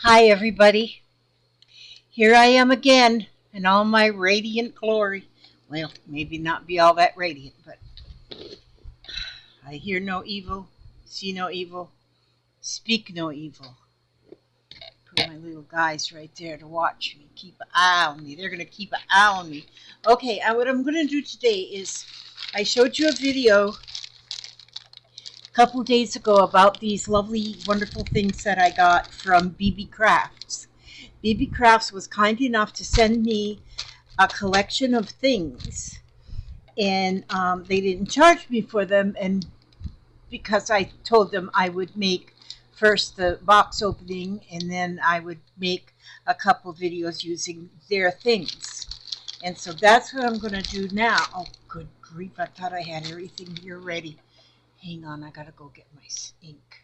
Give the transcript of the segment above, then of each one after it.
Hi everybody, here I am again in all my radiant glory. Well, maybe not be all that radiant, but I hear no evil, see no evil, speak no evil. Put my little guys right there to watch me, keep an eye on me. They're going to keep an eye on me. Okay, what I'm going to do today is I showed you a video a couple days ago about these lovely, wonderful things that I got from BeeBeeCrafts. BeeBeeCrafts was kind enough to send me a collection of things, and they didn't charge me for them, and because I told them I would make first the box opening and then I would make a couple videos using their things. And so that's what I'm going to do now. Oh, good grief, I thought I had everything here ready. Hang on, I gotta go get my ink.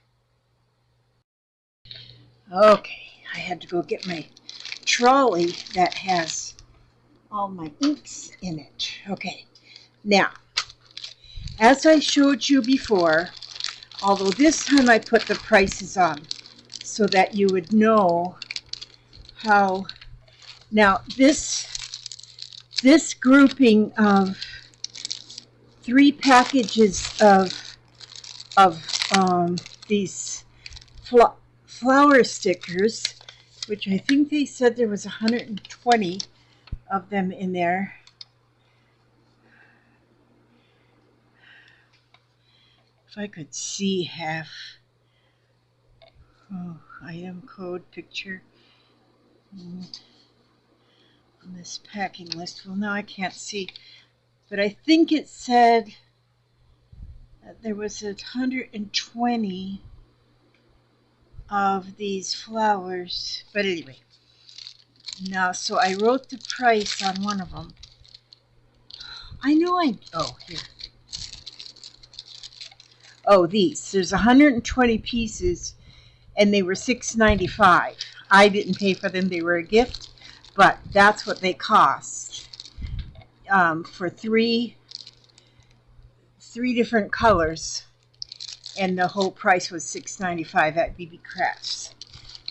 Okay, I had to go get my trolley that has all my inks in it. Okay, now, as I showed you before, although this time I put the prices on so that you would know how. Now, this grouping of 3 packages of these flower stickers, which I think they said there was 120 of them in there. If I could see half. Oh, item code picture on this packing list. Well, now I can't see, but I think it said that there was 120 of these flowers. But anyway, now, so I wrote the price on one of them. Oh, here. Oh, these. There's 120 pieces, and they were $6.95. I didn't pay for them. They were a gift, but that's what they cost for three different colors, and the whole price was $6.95 at BeeBeeCrafts.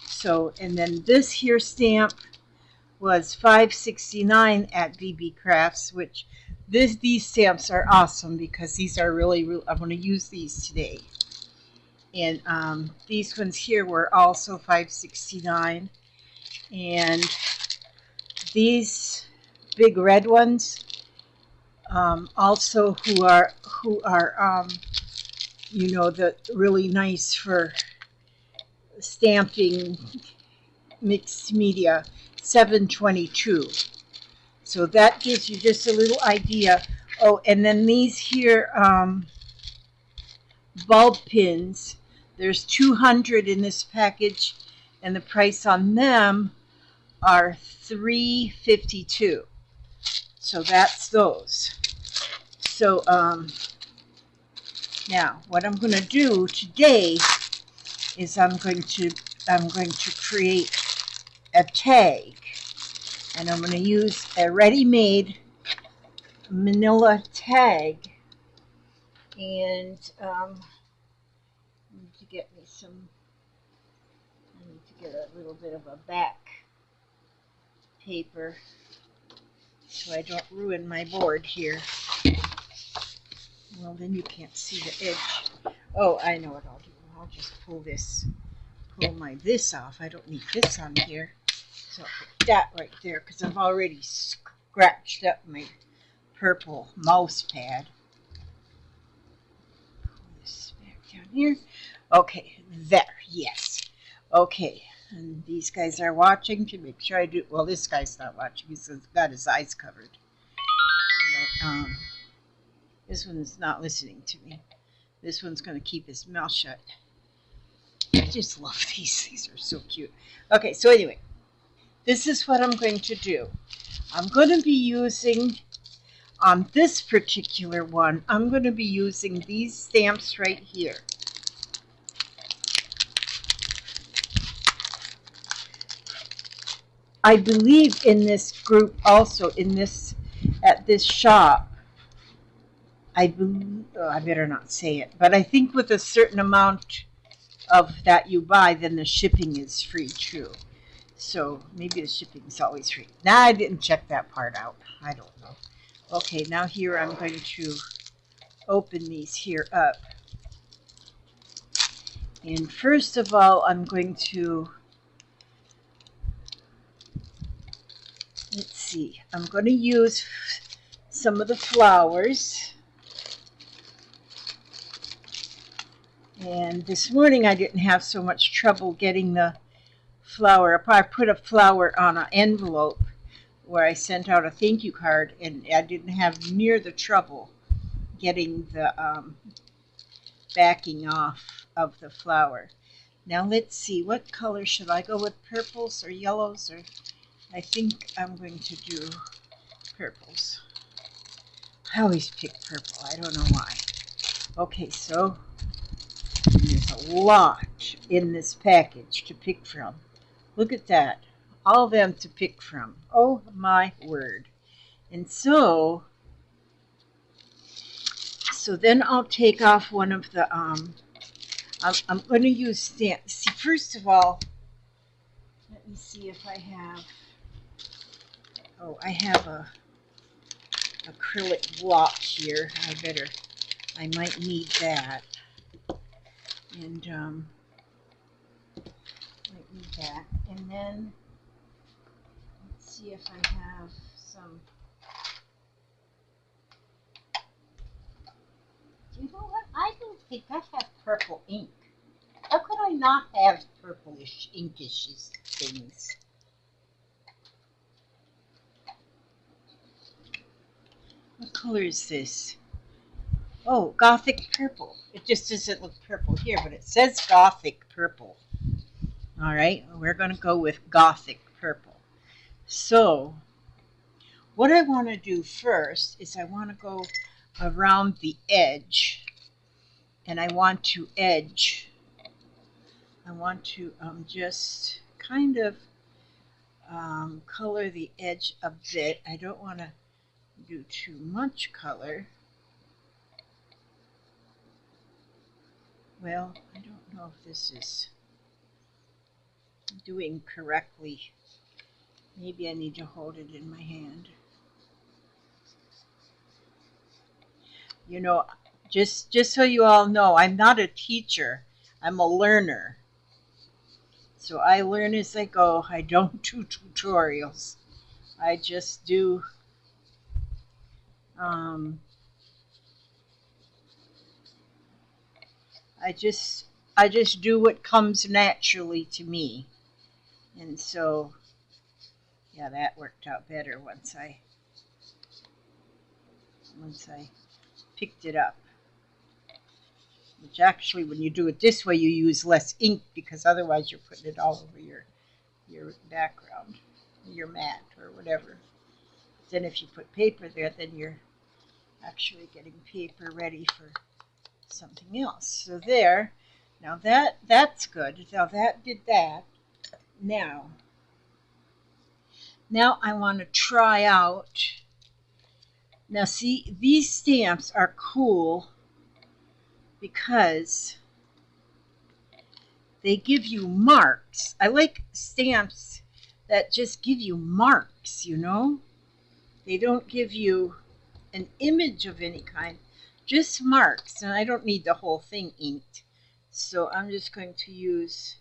So, and then this here stamp was $5.69 at BeeBeeCrafts, which these stamps are awesome because these are really I'm going to use these today. And these ones here were also $5.69, and these big red ones also who are you know, the really nice for stamping mixed media, $7.22. So that gives you just a little idea. Oh, and then these here bulb pins, there's 200 in this package, and the price on them are $3.52. So that's those. So now what I'm going to do today is I'm going to create a tag, and I'm going to use a ready-made manila tag, and I need to get me some. I need to get a little bit of a back paper so I don't ruin my board here. Well, then you can't see the edge. Oh, I know what I'll do. I'll just pull this off. I don't need this on here. So I'll put that right there because I've already scratched up my purple mouse pad. Pull this back down here. Okay, there, yes. Okay, and these guys are watching to make sure I do. Well, this guy's not watching. He's got his eyes covered. But this one's not listening to me. This one's going to keep his mouth shut. I just love these. These are so cute. Okay, so anyway, this is what I'm going to do. I'm going to be using, on this particular one, I'm going to be using these stamps right here. I believe in this group also, at this shop, I better not say it, but I think with a certain amount of that you buy, then the shipping is free too. So maybe the shipping is always free. Now I didn't check that part out. I don't know. Okay, now here I'm going to open these here up. And first of all, I'm going to, let's see, I'm going to use some of the flowers. And this morning I didn't have so much trouble getting the flower. I put a flower on an envelope where I sent out a thank you card, and I didn't have near the trouble getting the backing off of the flower. Now let's see, what color should I go with? Purples or yellows? Or I think I'm going to do purples. I always pick purple. I don't know why. Okay, so there's a lot in this package to pick from. Look at that. All of them to pick from. Oh my word. And so then I'll take off one of the, I'm going to use stamps. See, first of all, let me see if I have, oh, I have a acrylic block here. I might need that. And, might need that. And then, let's see if I have some, you know what? I don't think I have purple ink. How could I not have purplish, inkish things? What color is this? Oh, Gothic purple. It just doesn't look purple here, but it says Gothic purple. All right, we're going to go with Gothic purple. So, what I want to do first is I want to go around the edge, and I want to edge. I want to just kind of color the edge a bit. I don't want to do too much color. Well, I don't know if this is doing correctly. Maybe I need to hold it in my hand. You know, just so you all know, I'm not a teacher. I'm a learner. So I learn as I go. I don't do tutorials. I just do I just do what comes naturally to me. And so yeah, that worked out better once I picked it up. Which actually, when you do it this way, you use less ink because otherwise you're putting it all over your background, your mat, or whatever. Then if you put paper there, then you're actually getting paper ready for something else. So there, now that's good. Now that did that. Now I want to try out. Now see, these stamps are cool because they give you marks. I like stamps that just give you marks, you know? They don't give you an image of any kind, just marks. And I don't need the whole thing inked. So I'm just going to use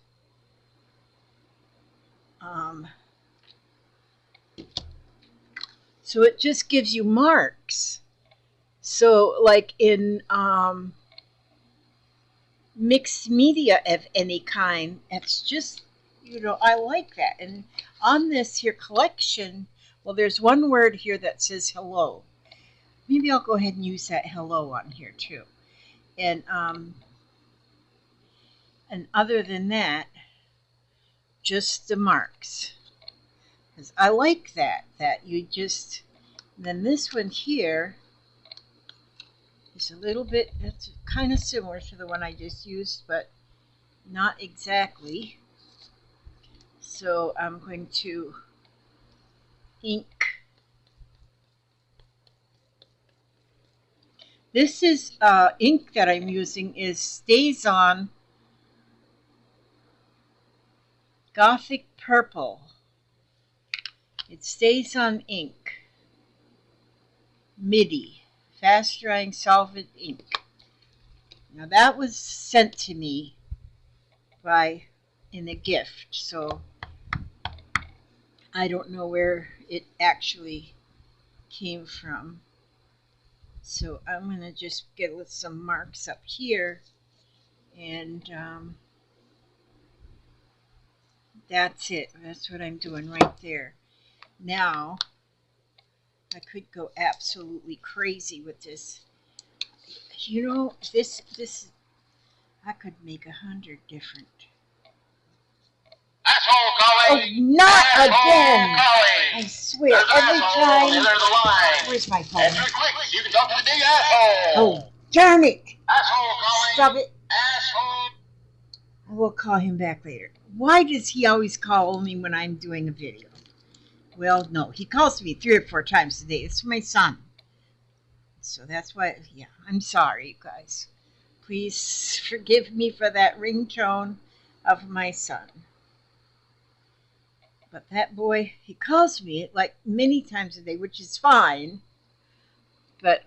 so it just gives you marks. So like in mixed media of any kind, it's just, you know, I like that. And on this here collection, well, there's one word here that says hello. Maybe I'll go ahead and use that hello on here too. And other than that, just the marks. Because I like that you just, then this one here is a little bit, it's kind of similar to the one I just used, but not exactly. So I'm going to ink. This is ink that I'm using is StazOn Gothic Purple. It stays on ink. MIDI, fast drying solvent ink. Now that was sent to me in a gift, so I don't know where it actually came from. So I'm going to just get with some marks up here, and that's it. That's what I'm doing right there. Now, I could go absolutely crazy with this. You know, this I could make 100 different. Asshole calling! Oh, not Asshole again! calling! I swear, every time. There's the line. Where's my phone? Answer it quick. You can talk to the big asshole. Oh, darn it! Asshole calling. Stop it. Asshole. I will call him back later. Why does he always call only when I'm doing a video? Well, no, he calls me 3 or 4 times a day. It's my son. So that's why, yeah, I'm sorry, you guys. Please forgive me for that ringtone of my son. But that boy, he calls me like many times a day, which is fine. But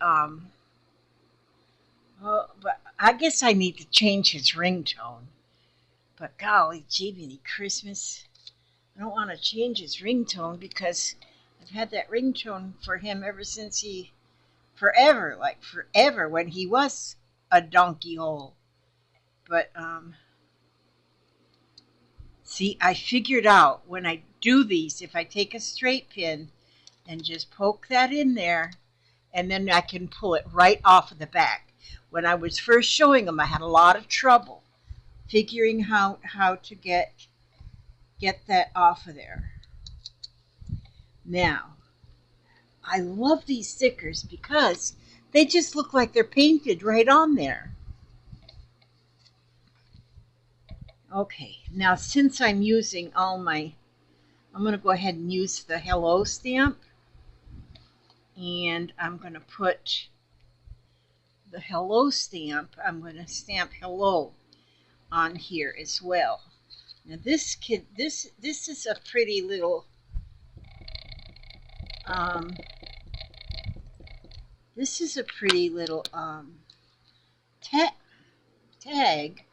but I guess I need to change his ringtone. But golly, gee, Christmas, I don't want to change his ringtone because I've had that ringtone for him ever since forever, when he was a donkey hole. But see, I figured out when I do these, if I take a straight pin and just poke that in there, and then I can pull it right off of the back. When I was first showing them, I had a lot of trouble figuring how to get that off of there. Now, I love these stickers because they just look like they're painted right on there. Okay, now since I'm using I'm going to go ahead and use the hello stamp. And I'm going to put the hello stamp. I'm going to stamp hello on here as well. Now this is a pretty little tag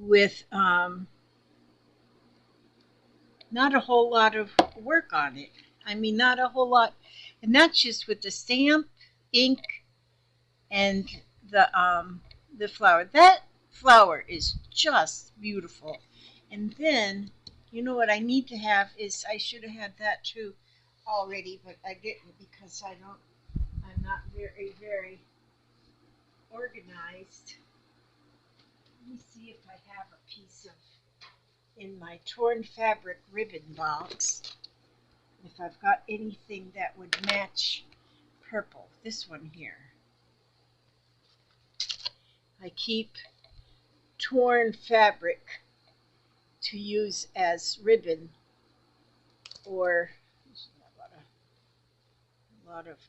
with not a whole lot of work on it. I mean, not a whole lot, and that's just with the stamp, ink, and the flower. That flower is just beautiful. And then, you know what I need to have is, I should have had that too already, but I didn't because I'm not very organized. Let me see if I have a piece in my torn fabric ribbon box, if I've got anything that would match purple. This one here. I keep torn fabric to use as ribbon, or a lot of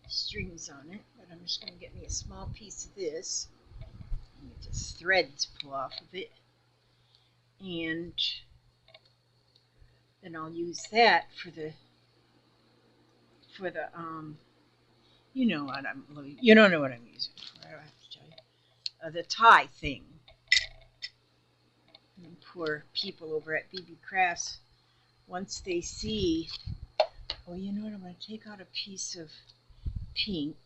strings on it, but I'm just going to get me a small piece of this. Just threads pull off of it, and then I'll use that for the you know what you don't know what I'm using for. I don't have to tell you. The tie thing. And poor people over at BeeBeeCrafts, once they see, oh, you know what? I'm going to take out a piece of pink.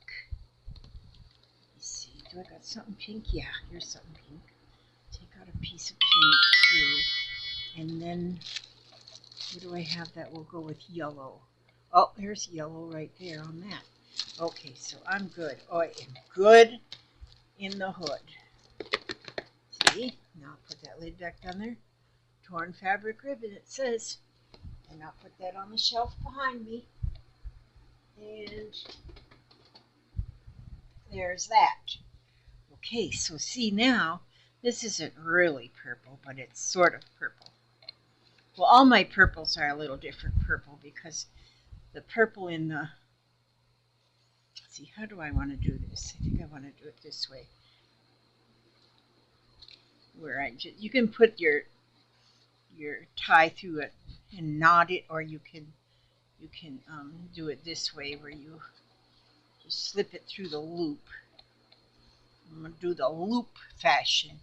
Let's see. Do I got something pink? Yeah, here's something pink. Take out a piece of pink too, and then what do I have that will go with yellow? Oh, there's yellow right there on that. Okay, so I'm good. Oh, I am good in the hood. See? Now I'll put that lid back down there. Torn fabric ribbon, it says. And I'll put that on the shelf behind me. And there's that. Okay, so see now, this isn't really purple, but it's sort of purple. Well, all my purples are a little different purple because the purple in the see, how do I want to do this? I think I want to do it this way, where you can put your tie through it and knot it, or you can do it this way, where you just slip it through the loop. I'm gonna do the loop fashion,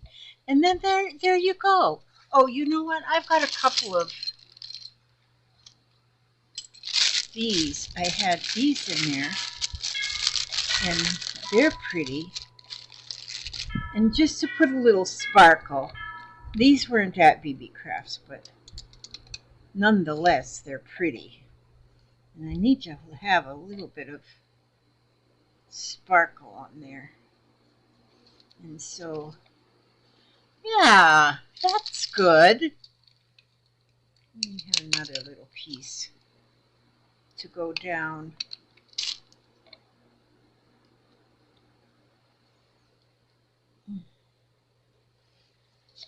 and then there you go. Oh, you know what? I've got a couple of these. I had these in there, and they're pretty. And just to put a little sparkle, these weren't at BeeBeeCrafts, but nonetheless, they're pretty. And I need to have a little bit of sparkle on there. And so, yeah, that's good. Let me have another little piece to go down.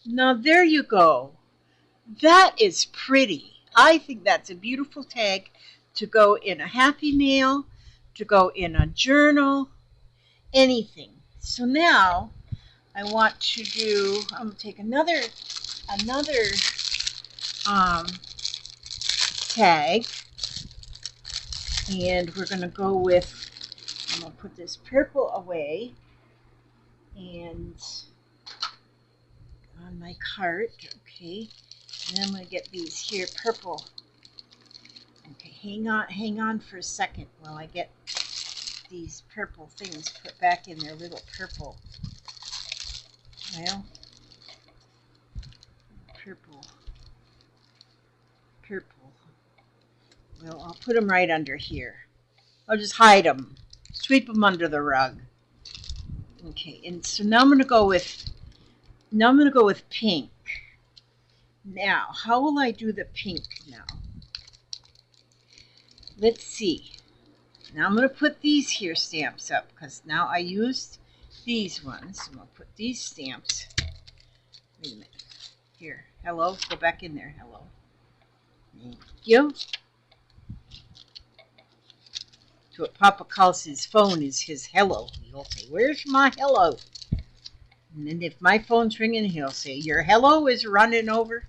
Now, there you go. That is pretty. I think that's a beautiful tag to go in a Happy Mail, to go in a journal, anything. So now I want to do, I'm going to take another tag, and we're going to go with, I'm going to put this purple away and on my cart, okay, and then I'm going to get these here purple. Okay, hang on for a second while I get these purple things put back in their little purple, well, purple. Well, I'll put them right under here. I'll just hide them, sweep them under the rug. Okay, and so now I'm going to go with pink. Now, how will I do the pink now? Let's see. Now I'm going to put these here stamps up, because now I used these ones. I'm going to put these stamps. Wait a minute. Here, hello, go back in there, hello. Thank you. To what Papa calls his phone is his hello. He'll say, where's my hello? And then if my phone's ringing, he'll say, your hello is running over.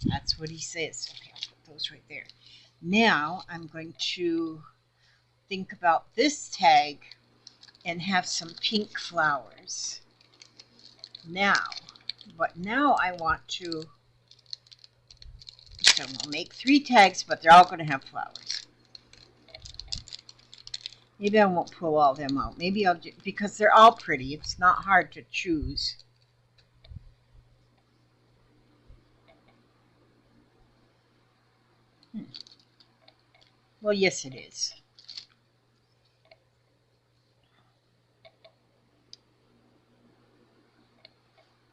That's what he says. Okay, I'll put those right there. Now I'm going to think about this tag and have some pink flowers. Now I want to, so we'll make 3 tags, but they're all going to have flowers. Maybe I won't pull all of them out. Maybe I'll just, because they're all pretty. It's not hard to choose. Well, yes, it is.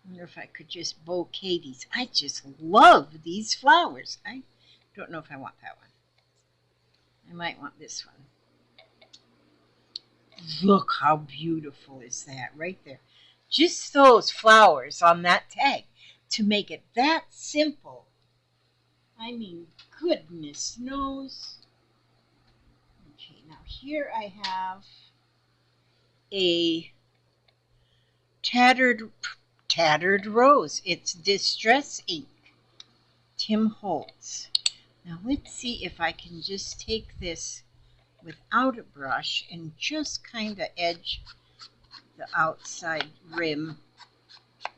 I wonder if I could just bouquet these. I just love these flowers. I don't know if I want that one. I might want this one. Look how beautiful is that right there. Just those flowers on that tag to make it that simple. I mean, goodness knows. Okay, now here I have a tattered rose. It's Distress Ink, Tim Holtz. Now let's see if I can just take this without a brush and just kind of edge the outside rim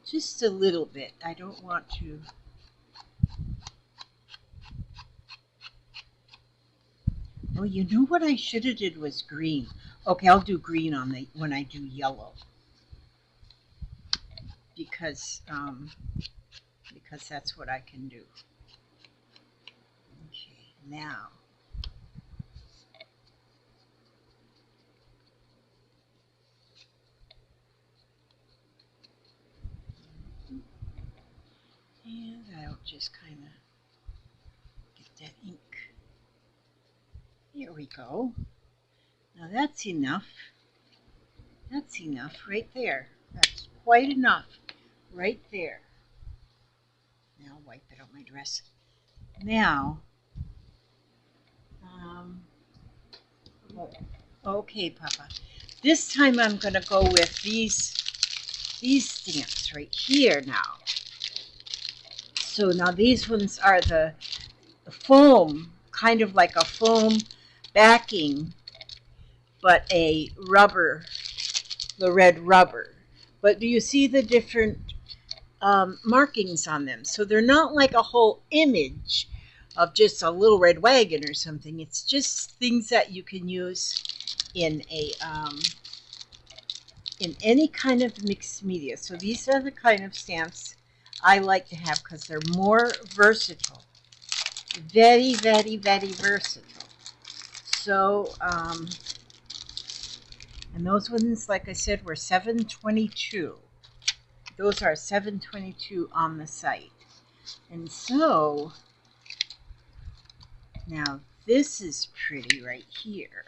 just a little bit. I don't want to. Oh, you know what I should have did was green. Okay, I'll do green on the when I do yellow, because that's what I can do. Okay, now. And I'll just kind of get that ink. Here we go. Now that's enough. That's enough right there. That's quite enough right there. Now I'll wipe it on my dress. Now, oh, okay, Papa. This time I'm going to go with these stamps right here now. So now these ones are the foam, kind of like a foam backing, but a rubber, the red rubber. But do you see the different markings on them? So they're not like a whole image of just a little red wagon or something. It's just things that you can use in a in any kind of mixed media. So these are the kind of stamps I like to have because they're more versatile. Very, very, very versatile. So, and those ones, like I said, were $7.22. Those are $7.22 on the site. And so, now this is pretty right here.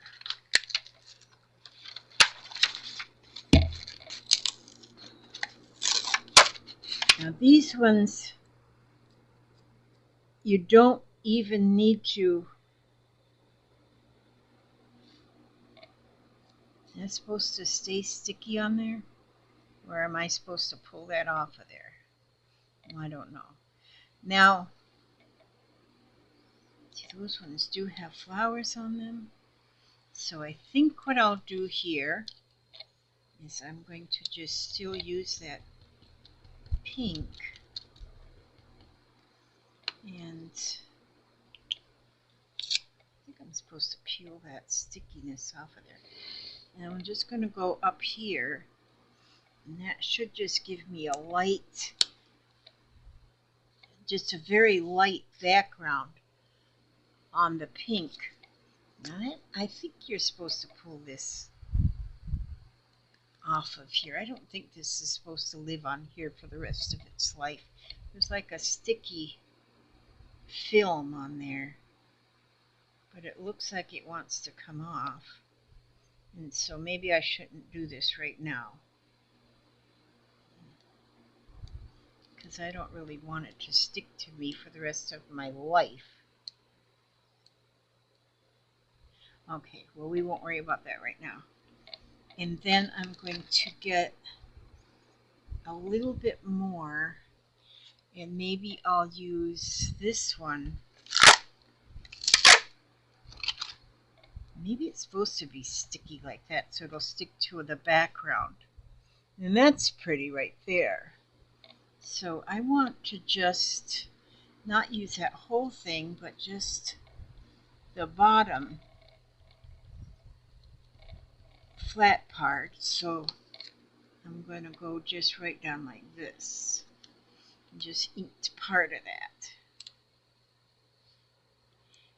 Now these ones, you don't even need to. That's supposed to stay sticky on there? Or am I supposed to pull that off of there? I don't know. Now, those ones do have flowers on them. So I think what I'll do here is I'm going to just still use that pink. And I think I'm supposed to peel that stickiness off of there. And I'm just going to go up here. And that should just give me a light, just a very light background on the pink. Now I think you're supposed to pull this off of here. I don't think this is supposed to live on here for the rest of its life. There's like a sticky film on there, but it looks like it wants to come off. And so maybe I shouldn't do this right now, because I don't really want it to stick to me for the rest of my life. Okay, well, we won't worry about that right now. And then I'm going to get a little bit more, and maybe I'll use this one. Maybe it's supposed to be sticky like that, so it'll stick to the background. And that's pretty right there. So I want to just not use that whole thing, but just the bottom flat part. So I'm going to go just right down like this and just ink part of that.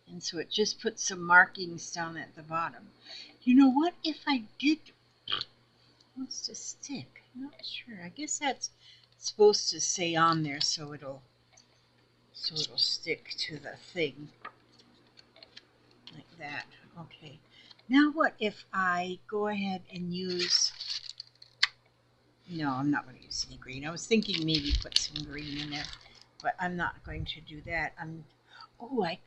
And so it just puts some markings down at the bottom. You know what? If I did, it wants to stick. I'm not sure. I guess that's supposed to stay on there so it'll stick to the thing like that. Okay. Now what if I go ahead and use, no, I'm not going to use any green. I was thinking maybe put some green in there, but I'm not going to do that. I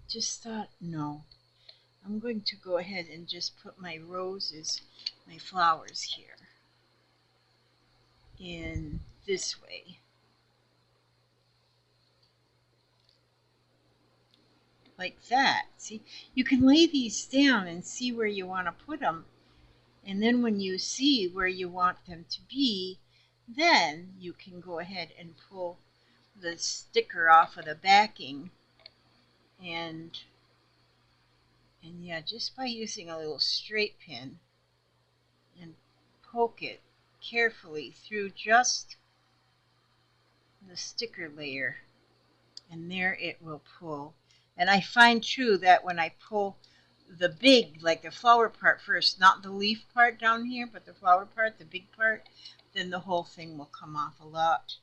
just thought, no. I'm going to go ahead and just put my roses, my flowers here in this way. Like that. See, you can lay these down and see where you want to put them. And then when you see where you want them to be, then you can go ahead and pull the sticker off of the backing. And yeah, just by using a little straight pin and poke it carefully through just the sticker layer, and there it will pull. And I find too that when I pull the big, like the flower part first, not the leaf part down here, but the flower part, the big part, then the whole thing will come off a lot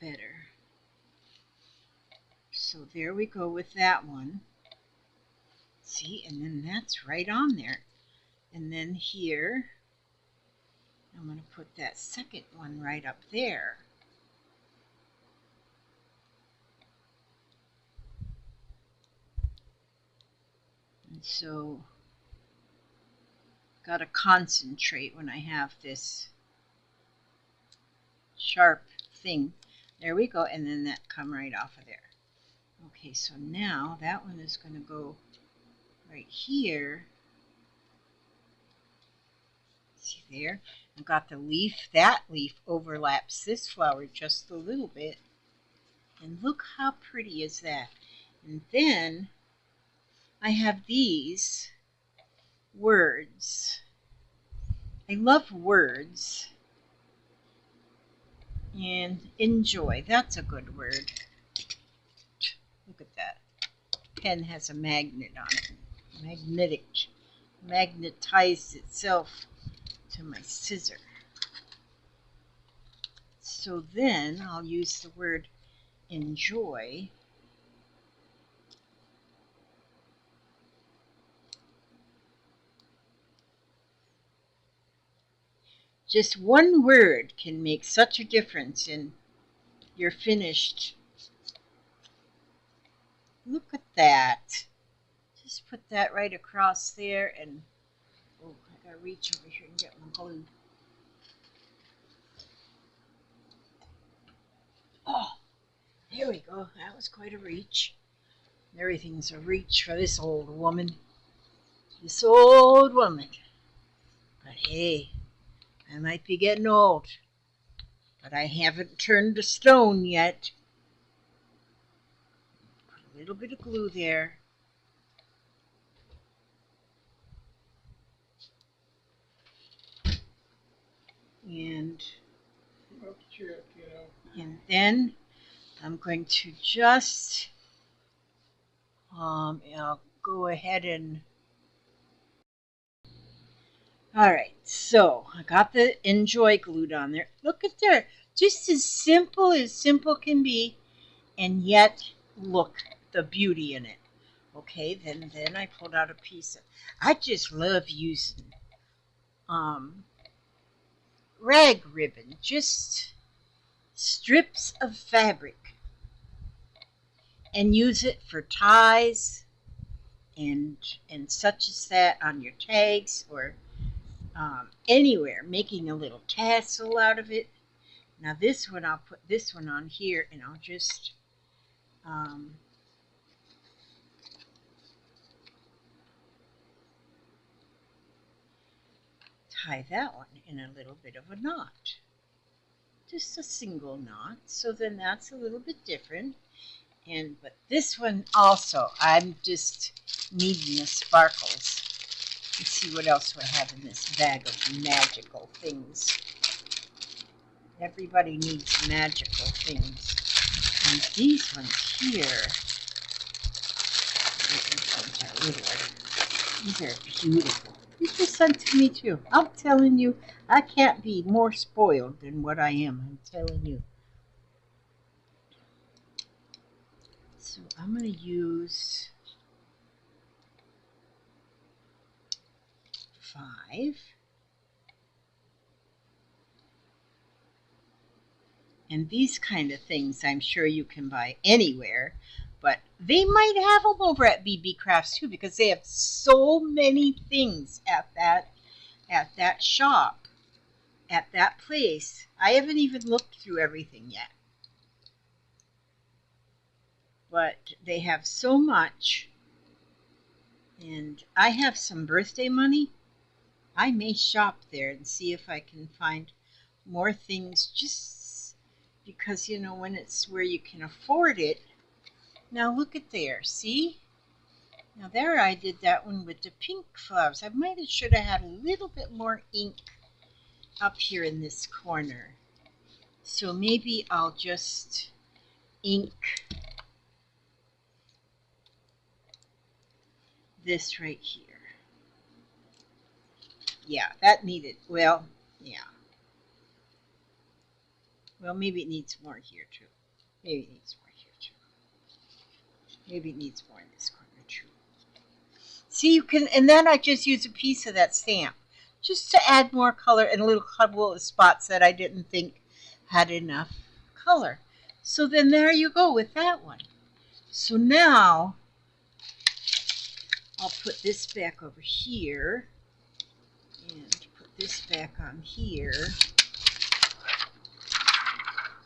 better. So there we go with that one. See, and then that's right on there. And then here, I'm going to put that second one right up there. And so Got to concentrate when I have this sharp thing. There we go, and then that come right off of there. Okay, so now that one is going to go right here. See there? I've got the leaf. That leaf overlaps this flower just a little bit. And look how pretty is that. And then I have these words. I love words. And enjoy. That's a good word. Look at that. Pen has a magnet on it. Magnetized itself to my scissor. So then I'll use the word enjoy. Just one word can make such a difference in your finished. Look at that. Just put that right across there, and oh, I gotta reach over here and get my glue. Oh, there we go. That was quite a reach. Everything's a reach for this old woman. This old woman. But hey, I might be getting old, but I haven't turned to stone yet. Put a little bit of glue there. And then I'm going to just I'll go ahead and all right, so I got the enjoy glued on there. Look at there, just as simple can be, and yet look the beauty in it. Okay, then I pulled out a piece of, I just love using rag ribbon, just strips of fabric, and use it for ties and such as that on your tags or anywhere, making a little tassel out of it. Now this one, I'll put this one on here, and I'll just tie that one in a little bit of a knot. Just a single knot, so then that's a little bit different. But this one also, I'm just needing the sparkles. Let's see what else we have in this bag of magical things. Everybody needs magical things. And these ones here, these are beautiful. These were sent to me too. I'm telling you, I can't be more spoiled than what I am. I'm telling you. So I'm going to use 5. And these kind of things I'm sure you can buy anywhere, but they might have them over at BeeBeeCrafts too, because they have so many things at that shop, at that place. I haven't even looked through everything yet, but they have so much. And I have some birthday money. I may shop there and see if I can find more things, just because, you know, when it's where you can afford it. Now look at there, see? Now there I did that one with the pink flowers. I might have should have had a little bit more ink up here in this corner. So maybe I'll just ink this right here. Yeah, that needed, well, yeah. Well, maybe it needs more here too. Maybe it needs more here too. Maybe it needs more in this corner too. See, you can, and then I just use a piece of that stamp just to add more color and a little couple of spots that I didn't think had enough color. So then there you go with that one. So now I'll put this back over here, And put this back on here.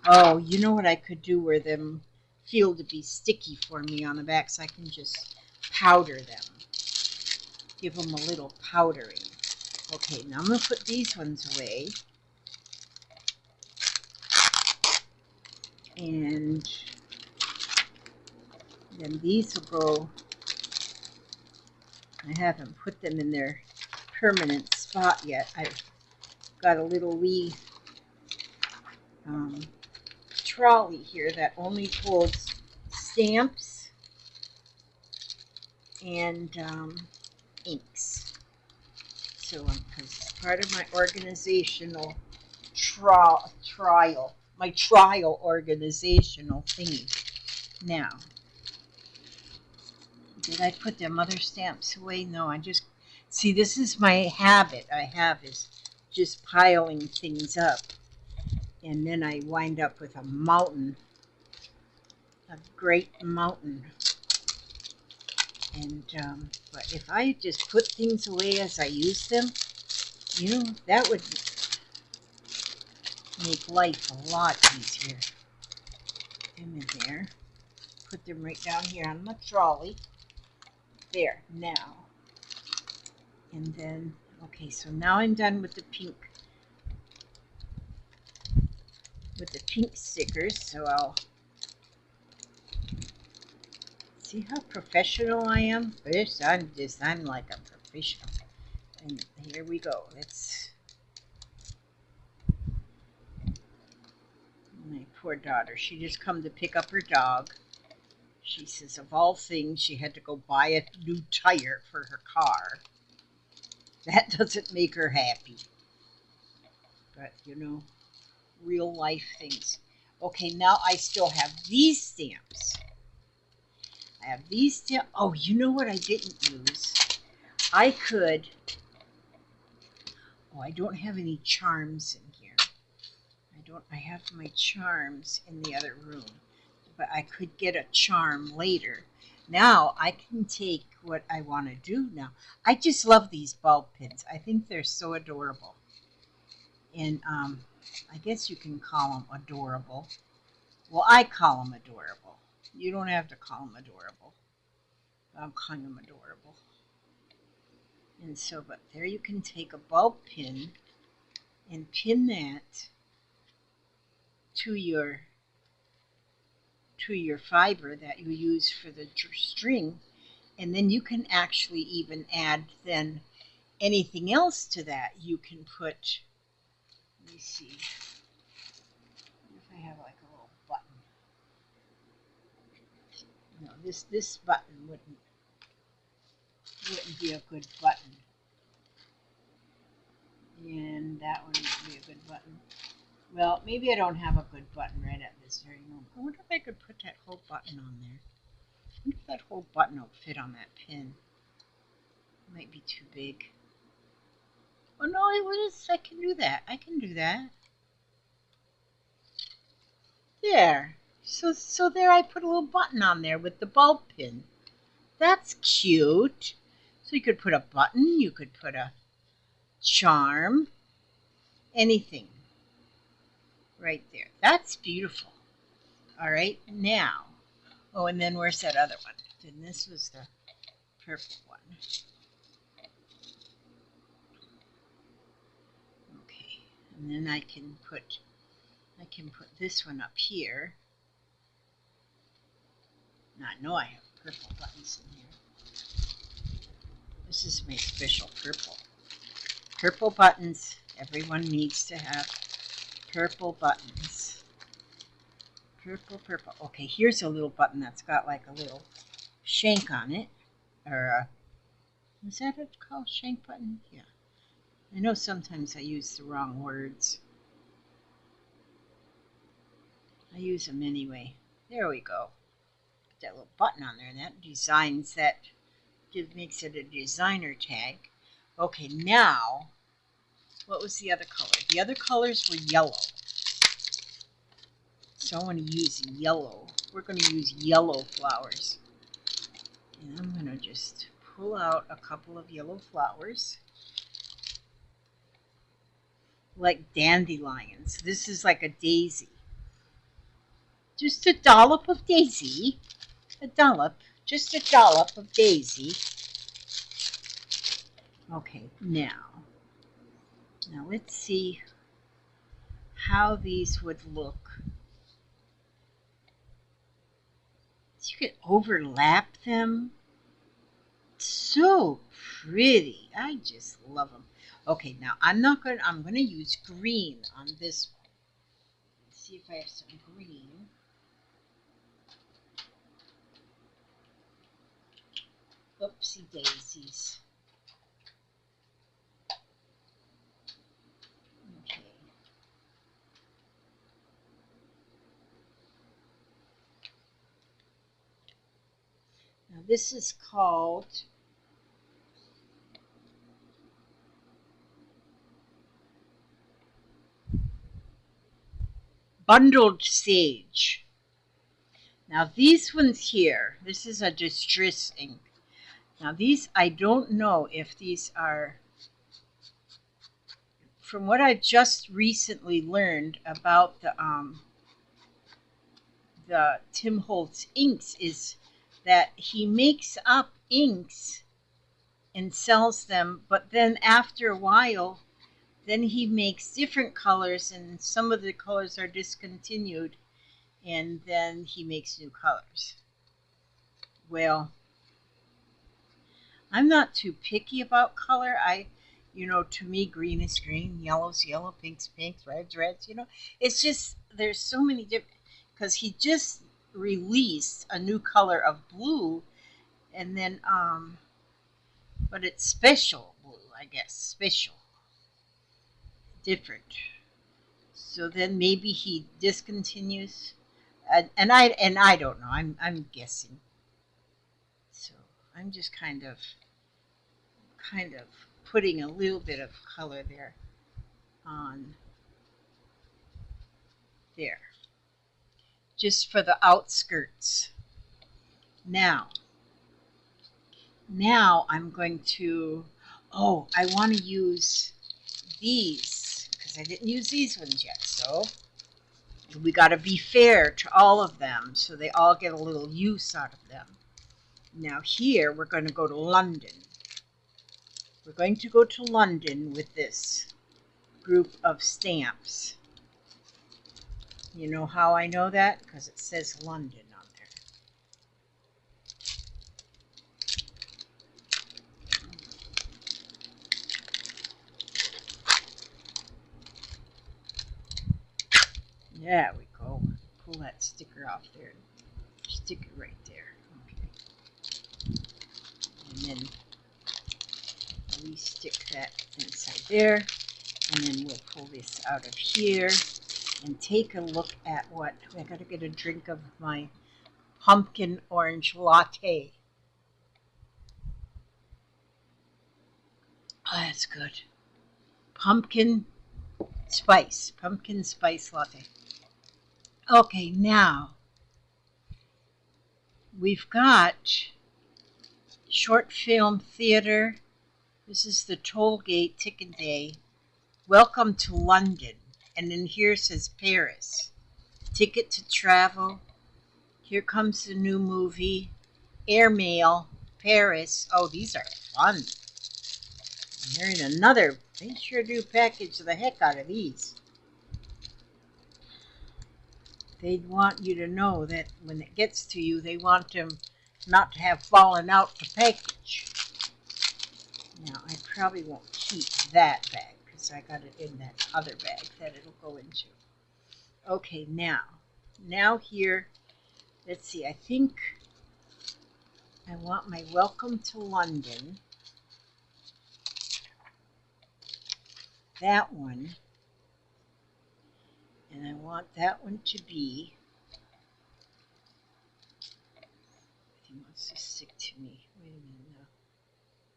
Oh, you know what I could do where them feel to be sticky for me on the back, so I can just powder them. Give them a little powdering. Okay, now I'm going to put these ones away. And then these will go. I haven't put them in their permanent spot yet. I've got a little wee trolley here that only holds stamps and inks. So, because it's part of my organizational trial, my trial organizational thingy. Now, did I put them other stamps away? No, I just, see, this is my habit I have, is just piling things up. And then I wind up with a mountain, a great mountain. And, but if I just put things away as I use them, you know, that would make life a lot easier. Put them in there. Put them right down here on my trolley. There, now. And then, okay, so now I'm done with the pink stickers, so I'll see how professional I am. This, I'm like a professional. And here we go. My poor daughter, she just come to pick up her dog. She says of all things she had to go buy a new tire for her car. That doesn't make her happy. But you know, real life things. Okay, now I still have these stamps. I have these stamps. Oh, you know what I didn't use? I could. Oh, I don't have any charms in here. I have my charms in the other room. But I could get a charm later. Now I can take what I want to do now. I just love these bulb pins. I think they're so adorable. And I guess you can call them adorable. Well, I call them adorable. You don't have to call them adorable. I'm calling them adorable. And so, but there you can take a bulb pin and pin that to your fiber that you use for the string, and then you can actually even add then anything else to that. You can put, let me see, if I have like a little button. No, this button wouldn't be a good button. And that one would be a good button. Well, maybe I don't have a good button right at this very moment. I wonder if I could put that whole button on there. I wonder if that whole button will fit on that pin. It might be too big. Oh no, I can do that. I can do that. There. So there I put a little button on there with the bulb pin. That's cute. So you could put a button, you could put a charm, anything right there. That's beautiful. All right, now. Oh, and then where's that other one? Then this was the purple one. Okay, and then I can put this one up here. Now I know I have purple buttons in here. This is my special purple. Purple buttons. Everyone needs to have purple buttons. Purple, purple. Okay, here's a little button that's got like a little shank on it. Or is that it called? Shank button? Yeah. I know sometimes I use the wrong words. I use them anyway. There we go. Put that little button on there, and that designs that, makes it a designer tag. Okay, now, what was the other color? The other colors were yellow. So I want to use yellow. We're going to use yellow flowers. And I'm going to just pull out a couple of yellow flowers. like dandelions. This is like a daisy. Just a dollop of daisy. A dollop. Just a dollop of daisy. Okay, now let's see how these would look. So you could overlap them. So pretty. I just love them. Okay, now I'm going to use green on this one. Let's see if I have some green. Oopsie daisies. Okay. Now this is called bundled sage. Now these ones here, this is a distress ink. Now these, I don't know if these are, from what I've just recently learned about the Tim Holtz inks, is that he makes up inks and sells them, but then after a while, then he makes different colors, and some of the colors are discontinued, and then he makes new colors. Well, I'm not too picky about color. To me, green is green, yellow's yellow, pink's pink, red's reds. It's just there's so many different. Because he just released a new color of blue, and then but it's special blue, I guess, special, different. So then maybe he discontinues, and I don't know. I'm guessing. So I'm just kind of putting a little bit of color there on there, just for the outskirts. Now I'm going to, I want to use these because I didn't use these ones yet. So we got to be fair to all of them so they all get a little use out of them. Now here we're going to go to London. We're going to go to London with this group of stamps. You know how I know that? Because it says London on there. There we go. Pull that sticker off there. Stick it right there. Okay. And then we stick that inside there. And then we'll pull this out of here and take a look at what. I got to get a drink of my pumpkin orange latte. Oh, that's good. Pumpkin spice latte. Okay, now we've got short film theater. This is the toll gate ticket day. Welcome to London. And then here says Paris. Ticket to travel. Here comes the new movie. Airmail. Paris. Oh, these are fun. They're in another. They sure do package the heck out of these. They'd want you to know that when it gets to you, they want them not to have fallen out the package. Now, I probably won't keep that bag because I got it in that other bag that it'll go into. Okay, now here, let's see, I think I want my Welcome to London. That one. And I want that one to be, he wants to stick to me. Wait a minute now.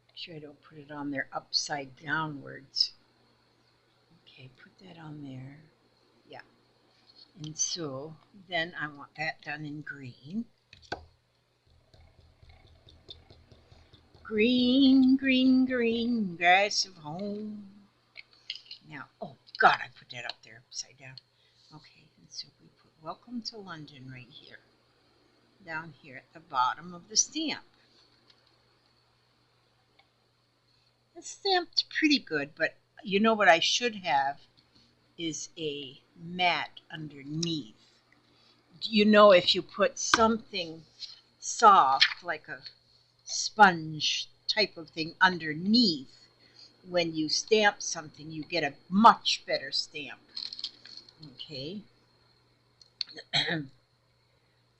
Make sure I don't put it on there upside downwards. Okay, put that on there. Yeah. And so then I want that done in green. Green, green, green, grass of home. Now, God, I put that up there upside down. Okay, and so we put Welcome to London right here, down here at the bottom of the stamp. The stamp's pretty good, but you know what I should have is a mat underneath. You know, if you put something soft, like a sponge type of thing underneath, when you stamp something, you get a much better stamp. Okay.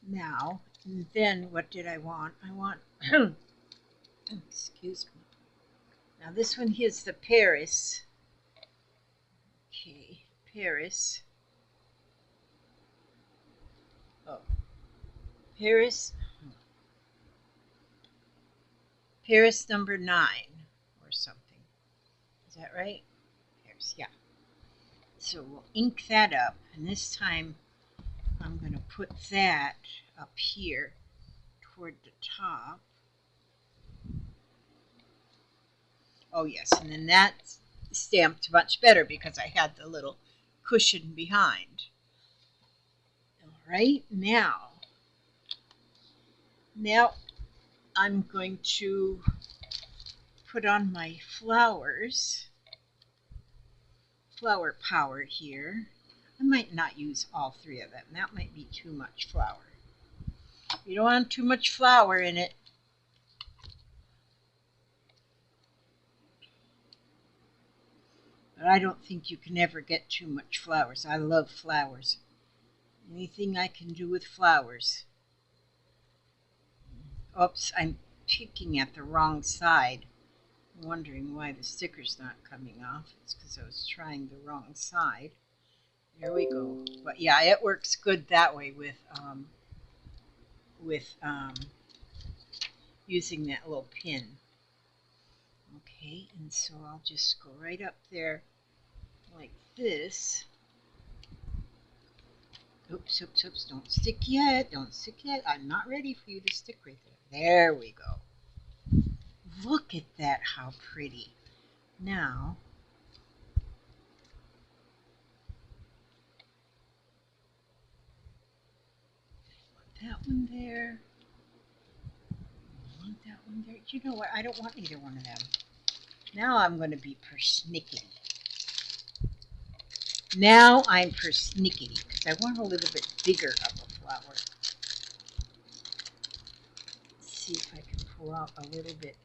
Now, then what did I want? I want, excuse me. Now this one here's the Paris. Okay, Paris. Oh, Paris. Paris number 9 or something. Is that right? Paris, yeah. So we'll ink that up, and this time I'm going to put that up here toward the top. Oh yes, and then that's stamped much better because I had the little cushion behind. All right, now I'm going to put on my flowers, flower power here. I might not use all 3 of them. That might be too much flour. You don't want too much flour in it. But I don't think you can ever get too much flowers. I love flowers. Anything I can do with flowers. Oops, I'm picking at the wrong side. I'm wondering why the sticker's not coming off. It's because I was trying the wrong side. There we go. But yeah, it works good that way with using that little pin. Okay, and so I'll just go right up there like this. Oops, oops, oops, don't stick yet, don't stick yet. I'm not ready for you to stick right there. There we go. Look at that, how pretty. Now, that one there. I want that one there. You know what? I don't want either one of them. Now I'm going to be persnickety. Now I'm persnickety because I want a little bit bigger of a flower. Let's see if I can pull out a little bit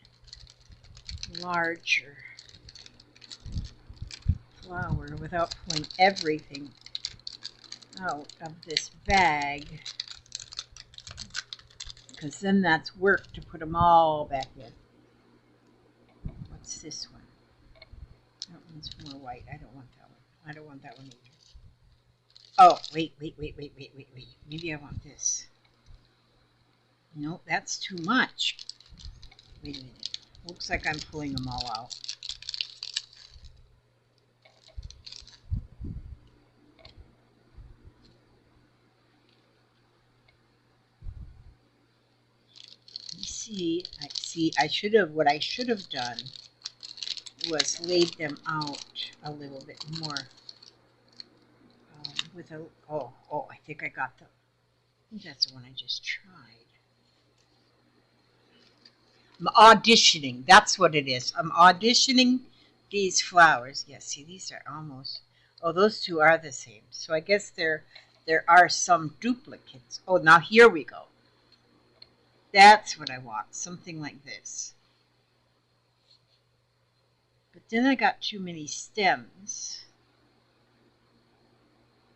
larger flower without pulling everything out of this bag, because then that's work to put them all back in. What's this one? That one's more white. I don't want that one. I don't want that one either. Oh, wait. Maybe I want this. Nope, that's too much. Wait a minute. Looks like I'm pulling them all out. What I should have done was laid them out a little bit more with a, I think I got the, I think that's the one I just tried. I'm auditioning, that's what it is. I'm auditioning these flowers. Yeah, see, these are almost, oh, those two are the same. So I guess there are some duplicates. Oh, now here we go. That's what I want, something like this. But then I got too many stems.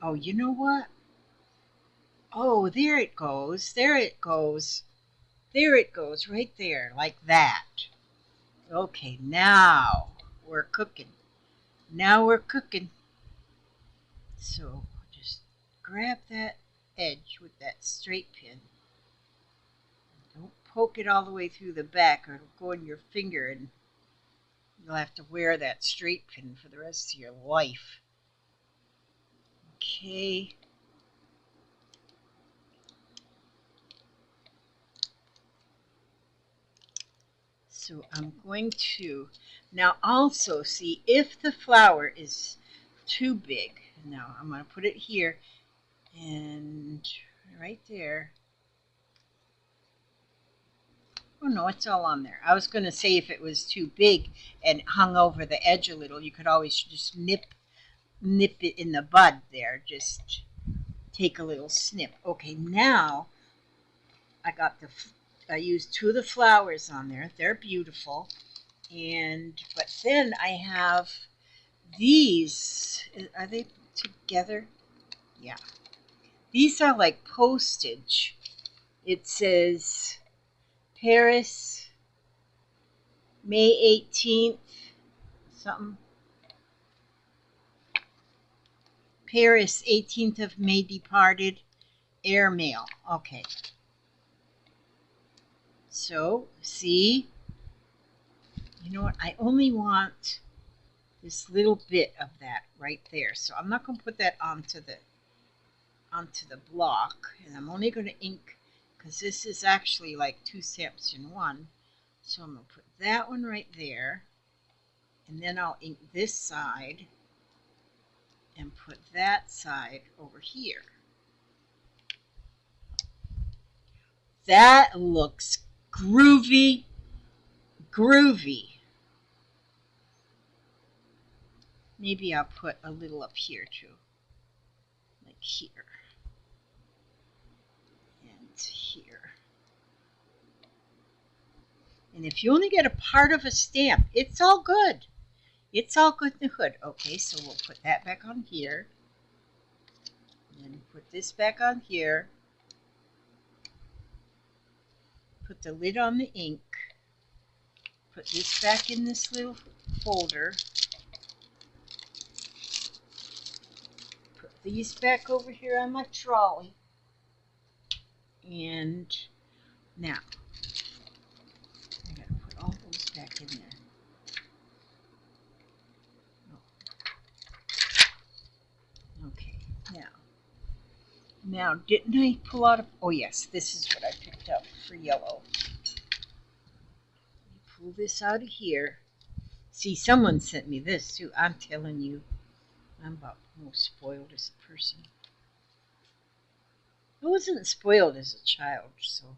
Oh, you know what? Oh, there it goes. There it goes. There it goes right there, like that. Okay, now we're cooking. Now we're cooking. So just grab that edge with that straight pin. Don't poke it all the way through the back or it'll go in your finger and you'll have to wear that straight pin for the rest of your life. Okay. So I'm going to now also see if the flower is too big. Now I'm going to put it here and right there. Oh no, it's all on there. I was going to say if it was too big and hung over the edge a little, you could always just nip it in the bud there. Just take a little snip. Okay, now I used two of the flowers on there. They're beautiful. But then I have these. Are they together? Yeah. These are like postage. It says Paris, May 18th, something. Paris, 18th of May departed, airmail. Okay. So, see, you know what? I only want this little bit of that right there. So I'm not going to put that onto the block, and I'm only going to ink because this is actually like two stamps in one. So I'm going to put that one right there, and then I'll ink this side and put that side over here. That looks groovy, groovy. Maybe I'll put a little up here too, like here and here. And if you only get a part of a stamp, it's all good. It's all good in the hood. Okay, so we'll put that back on here. And then put this back on here. Put the lid on the ink. Put this back in this little folder. Put these back over here on my trolley. And now, I gotta put all those back in there. Okay, now didn't I pull out oh yes, this is what I picked up for yellow. Pull this out of here. See, someone sent me this too. I'm telling you, I'm about the most spoiledest person. I wasn't spoiled as a child, so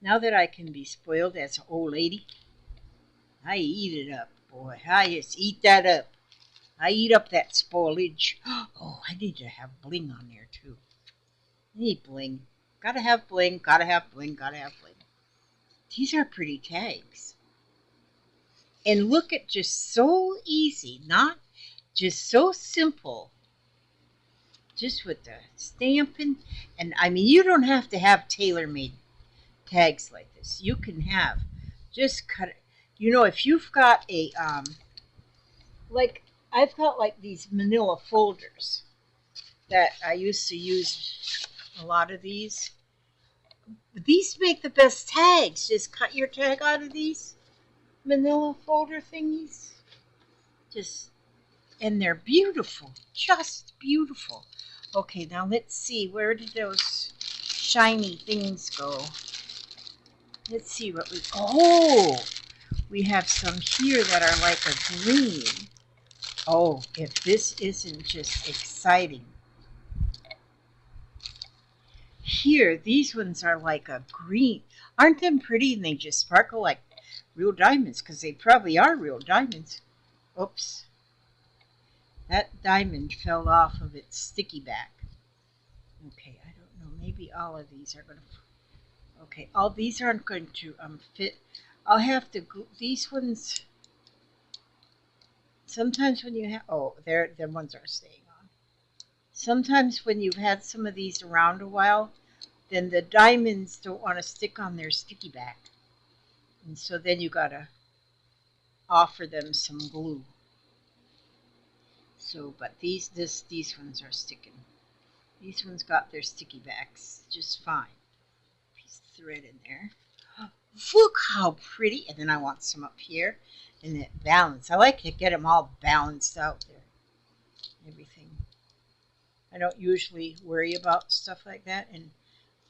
now that I can be spoiled as an old lady, I eat it up, boy. I just eat that up. I eat up that spoilage. Oh, I need to have bling on there too. I need bling. Gotta have bling, gotta have bling, gotta have bling. These are pretty tags. And look at just so easy, not just so simple. Just with the stamping. And I mean, you don't have to have tailor-made tags like this. You can have, just cut it. You know, if you've got a, like, I've got like these manila folders that I used to use a lot of these. These make the best tags. Just cut your tag out of these manila folder thingies. And they're beautiful, just beautiful. Okay, now let's see, where did those shiny things go? Let's see what we have some here that are like a green. Oh, if this isn't just exciting. Here, these ones are like a green. Aren't them pretty? And they just sparkle like real diamonds, because they probably are real diamonds. Oops. That diamond fell off of its sticky back. Okay, I don't know. Maybe all of these are going to... Okay, all these aren't going to fit. I'll have to... These ones... Sometimes when you have... Oh, the ones are staying on. Sometimes when you've had some of these around a while, then the diamonds don't want to stick on their sticky back. And so then you got to offer them some glue. So, but these ones are sticking. These ones got their sticky backs just fine. Piece of thread in there. Look how pretty. And then I want some up here. And it balanced. I like to get them all balanced out there. Everything. I don't usually worry about stuff like that. And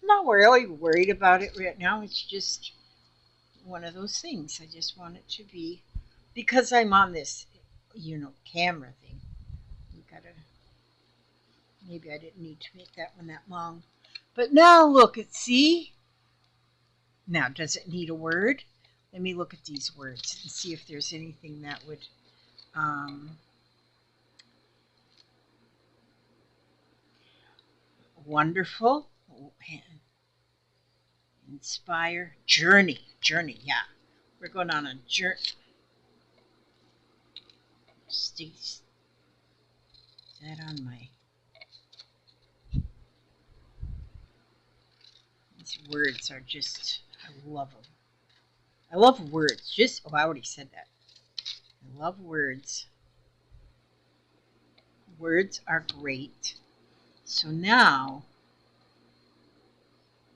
I'm not really worried about it right now. It's just one of those things. I just want it to be, because I'm on this, camera thing. Maybe I didn't need to make that one that long. But now look at, see? Now, does it need a word? Let me look at these words and see if there's anything that would wonderful, inspire, journey, yeah. We're going on a journey. Is that on my? These words are just, I love them. I love words. Just, oh, I already said that. I love words. Words are great. So now,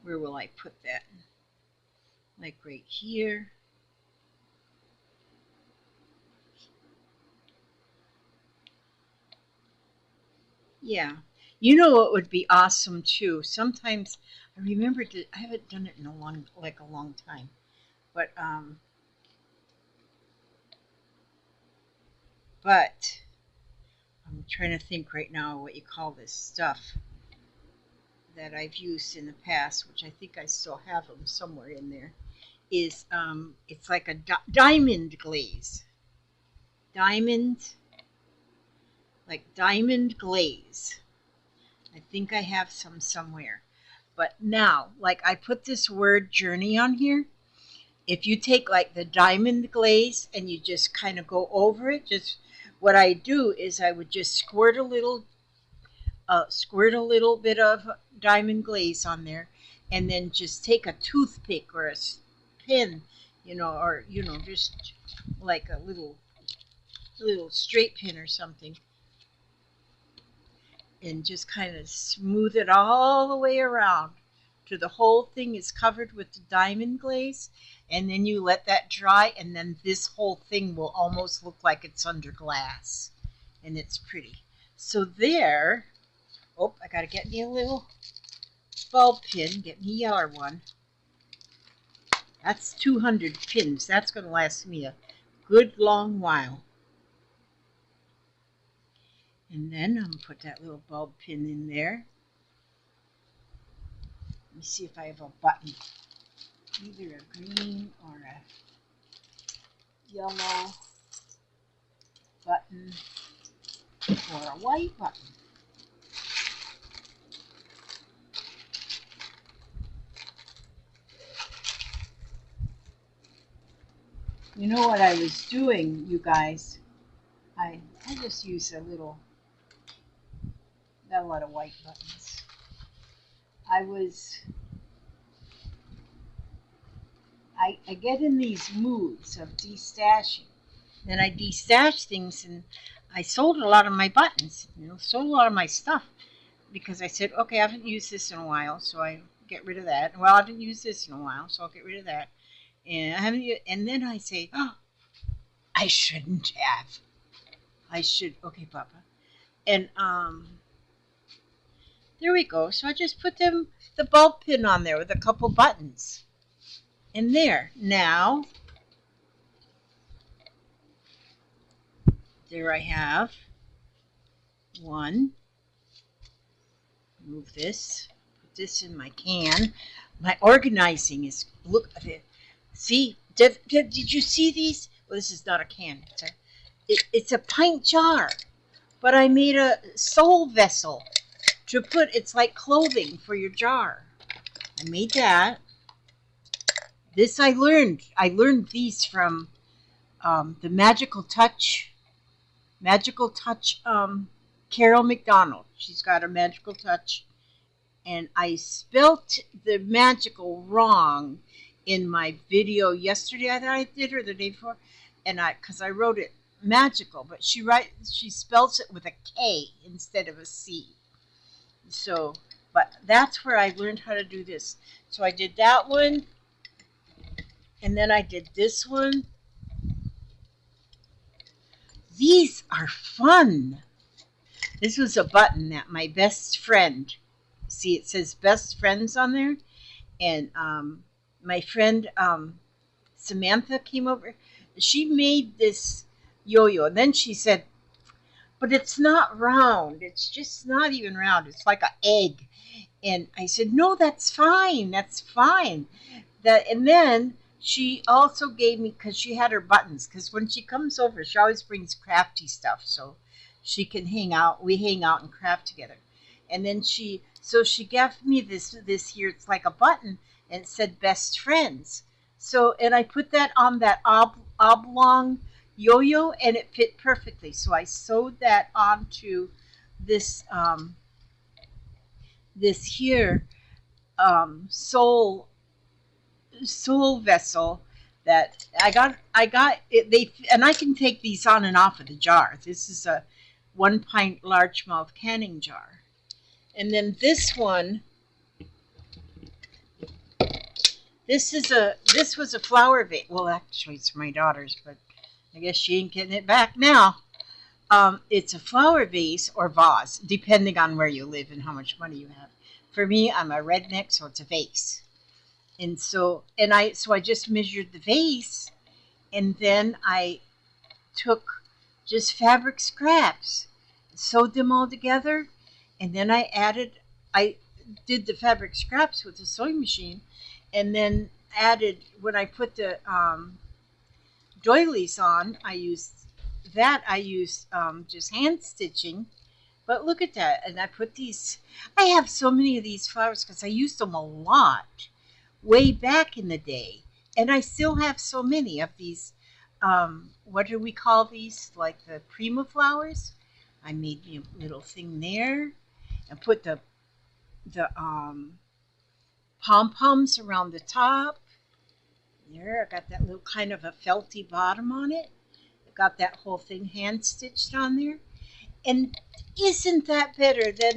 where will I put that? Like right here. Yeah. You know what would be awesome too? Sometimes I remember I haven't done it in a long time. But I'm trying to think right now what you call this stuff that I've used in the past, which I think I still have them somewhere in there. Is it's like a diamond glaze. Diamond glaze. I think I have some somewhere. But now, like I put this word journey on here. If you take like the diamond glaze and you just kind of go over it, just what I do is I would just squirt a little bit of diamond glaze on there, and then just take a toothpick or a pin, or just like a little straight pin or something, and just kind of smooth it all the way around till the whole thing is covered with the diamond glaze, and then you let that dry, and then this whole thing will almost look like it's under glass, and it's pretty. So there. Oh, I gotta get me a little bulb pin. Get me a yellow one. That's 200 pins. That's gonna last me a good long while. And then I'm gonna put that little bulb pin in there. Let me see if I have a button. Either a green or a yellow button or a white button. You know what I was doing, you guys? I just use got a lot of white buttons. I get in these moods of destashing. Then I destash things, and I sold a lot of my buttons, sold a lot of my stuff, because I said, okay, I haven't used this in a while, so I get rid of that. Well, I haven't used this in a while, so I'll get rid of that. And I haven't, and then I say, oh, I shouldn't have. I should. Okay, Papa. And there we go. So I just put the bulb pin on there with a couple buttons. And there. Now, there I have one. Move this. Put this in my can. My organizing is, look at it. See? Did you see these? Well, this is not a can. It's a pint jar. But I made a soul vessel to put, it's like clothing for your jar. I made that. This I learned these from the Magical Touch Carol McDonald. She's got a Magical Touch, and I spelt the magical wrong in my video yesterday that I did, or the day before, and because I wrote it magical, but she spells it with a K instead of a C. So, but that's where I learned how to do this. So I did that one, and then I did this one. These are fun. This was a button that my best friend, see, it says best friends on there, and my friend Samantha came over. She made this yo-yo, and then she said, but it's not round. It's just not even round. It's like an egg. And I said, no, that's fine. That's fine. And then she also gave me, because she had her buttons, because when she comes over, she always brings crafty stuff so she can hang out. We hang out and craft together. And then she gave me this here. It's like a button, and it said best friends. So, and I put that on that oblong yo-yo, and it fit perfectly. So I sewed that onto this this here soul vessel that I got it. They, and I can take these on and off of the jar. This is a 1 pint largemouth canning jar. And then this one, this was a flower vase. Well, actually, it's my daughter's, but I guess she ain't getting it back now. It's a flower vase or vase, depending on where you live and how much money you have. For me, I'm a redneck, so it's a vase. And so I just measured the vase, and then I took just fabric scraps, sewed them all together, and then I did the fabric scraps with the sewing machine, and then added, when I put the doilies on, I used just hand stitching. But look at that, and I put these. I have so many of these flowers because I used them a lot way back in the day, and I still have so many of these. What do we call these? Like the prima flowers. I made me a little thing there, and put the pom poms around the top. There, I got that little kind of a felty bottom on it. I got that whole thing hand stitched on there. And isn't that better than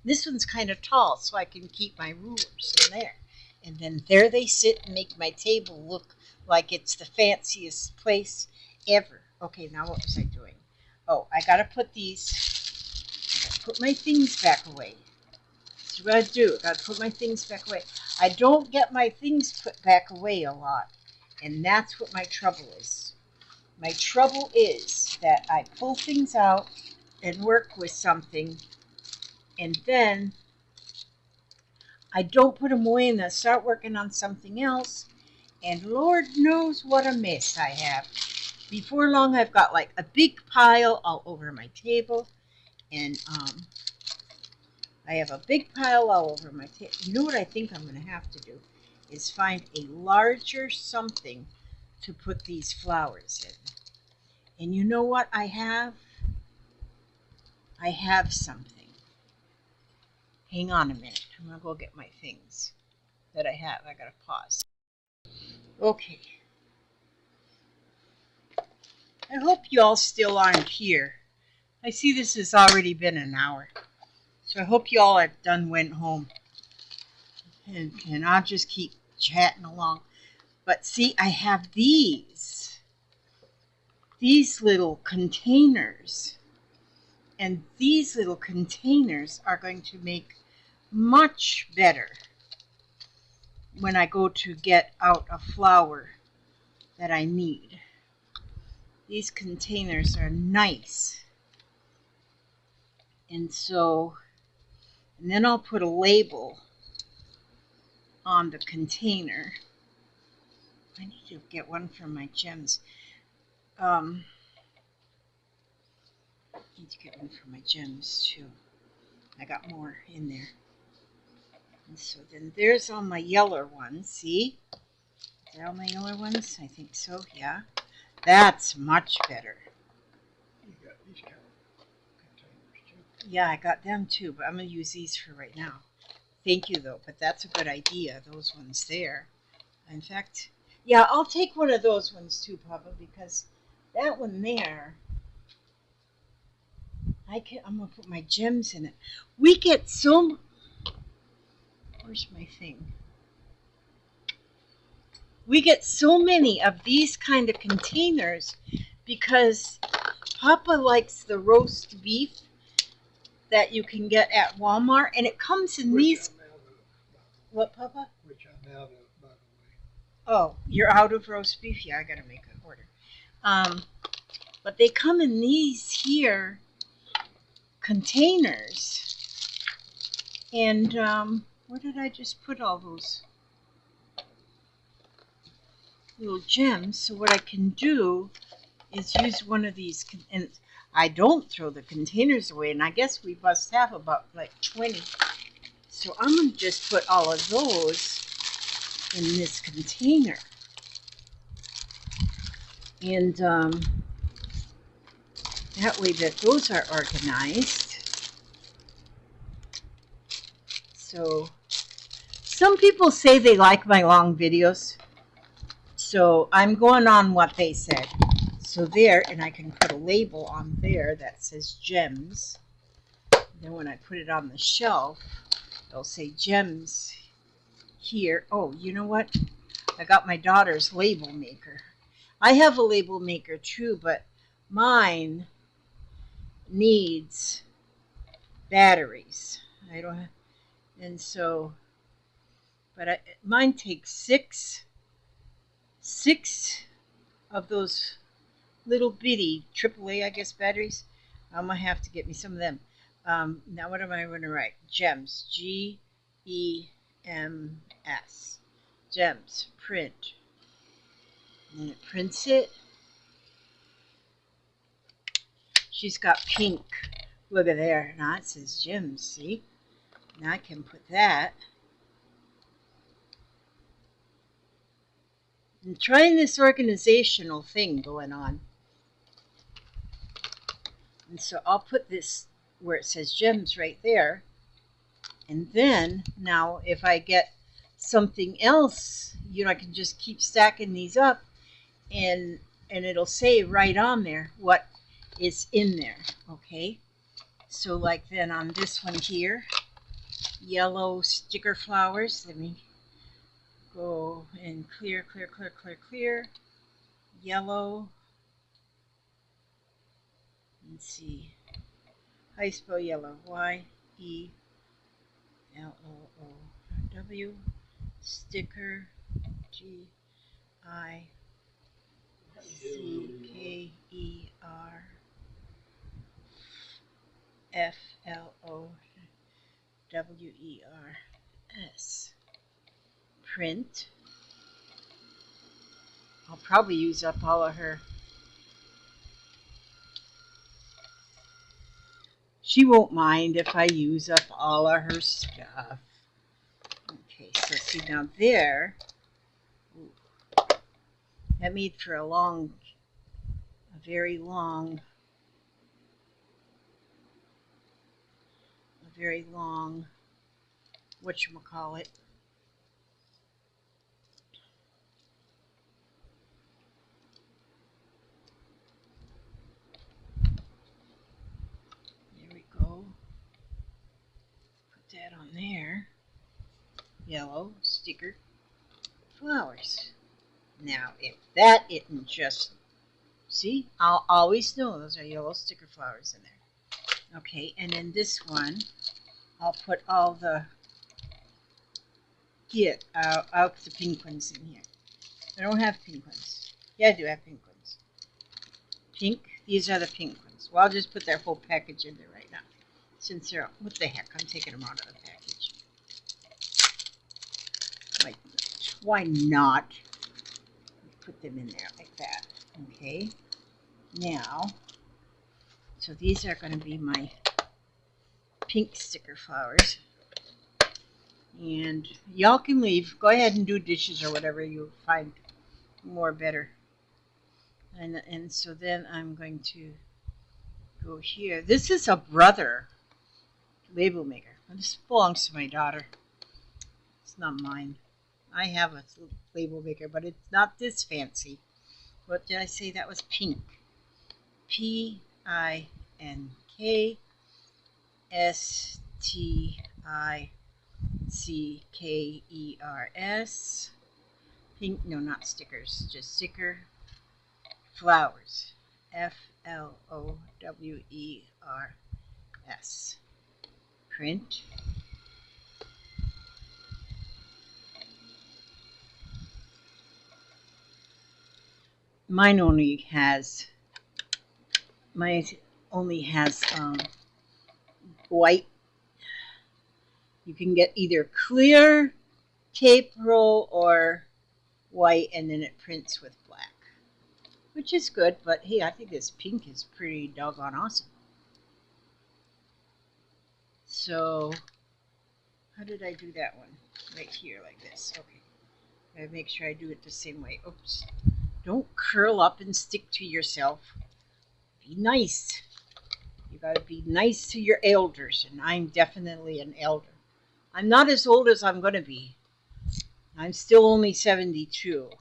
this one's kind of tall, so I can keep my rulers in there. And then there they sit and make my table look like it's the fanciest place ever. Okay, now what was I doing? Oh, I gotta put my things back away. That's what I do. I gotta put my things back away. I don't get my things put back away a lot, and that's what my trouble is. My trouble is that I pull things out and work with something, and then I don't put them away, and I start working on something else, and Lord knows what a mess I have. Before long, I've got like a big pile all over my table, and I have a big pile all over my table. You know what I think I'm going to have to do is find a larger something to put these flowers in. And you know what I have? I have something. Hang on a minute. I'm going to go get my things that I have. I got to pause. Okay. I hope you all still aren't here. I see this has already been an hour. So I hope you all are done went home. And I'll just keep chatting along. But see, I have these little containers. And these little containers are going to make much better when I go to get out a flower that I need. These containers are nice. And then I'll put a label on the container. I need to get one for my gems. Need to get one for my gems too. I got more in there. And so then there's all my yellow ones. See? Are there all my yellow ones? I think so, yeah. That's much better. You got these kind of containers too. Yeah, I got them too, but I'm going to use these for right now. Thank you, though, but that's a good idea, those ones there. In fact, yeah, I'll take one of those ones too, Papa, because that one there, I'm going to put my gems in it. We get so... Where's my thing? We get so many of these kind of containers because Papa likes the roast beef that you can get at Walmart, and it comes in these... What, Papa? Which I'm out of, by the way. Oh, you're out of roast beef? Yeah, I got to make an order. But they come in these here containers. And where did I just put all those little gems? So what I can do is use one of these, and I don't throw the containers away, and I guess we must have about like 20. So I'm going to just put all of those in this container. And that way that those are organized. So some people say they like my long videos. So I'm going on what they said. So there, and I can put a label on there that says gems. Then when I put it on the shelf, it'll say gems here. Oh, you know what? I got my daughter's label maker. I have a label maker too, but mine needs batteries. I don't have, and so, but mine takes six of those little bitty AAA, I guess, batteries. I'm gonna have to get me some of them. Now what am I going to write? Gems, GEMS, gems, print, and it prints it. She's got pink. Look at there. Now it says gems. See? Now I can put that. I'm trying this organizational thing going on. And so I'll put this where it says gems right there. And then now if I get something else, you know, I can just keep stacking these up and it'll say right on there what is in there. Okay. So like then on this one here, yellow sticker flowers. Let me go and clear, yellow. Let's see. How you spell yellow? YELLOW. Sticker. GICKERFLOWERS. Print. I'll probably use up all of her. She won't mind if I use up all of her stuff. Okay, so see now there, that made for a very long, whatchamacallit. There we go. Put that on there. Yellow sticker flowers. Now, if that isn't just, see, I'll always know those are yellow sticker flowers in there. Okay, and then this one, I'll put all the, I'll put the pink ones in here. I don't have pink ones. Yeah, I do have pink ones. Pink, these are the pink ones. Well, I'll just put their whole package in there right now. Since they're, what the heck, I'm taking them out of the package. Like, why not? Put them in there like that. Okay. Now, so these are going to be my pink sticker flowers. And y'all can leave. Go ahead and do dishes or whatever you find more better. And so then I'm going to go here. This is a brother label maker. This belongs to my daughter. It's not mine. I have a label maker, but it's not this fancy. What did I say? That was pink. PINKSTICKERS. Pink, no, not stickers, just sticker flowers. FLOWERS. Print. Mine only has Mine only has white. You can get either clear tape roll or white, and then it prints with black, which is good. But hey, I think this pink is pretty doggone awesome. So how did I do that one? Right here, like this. Okay. Gotta make sure I do it the same way. Oops. Don't curl up and stick to yourself. Be nice. You gotta be nice to your elders, and I'm definitely an elder. I'm not as old as I'm gonna be. I'm still only 72.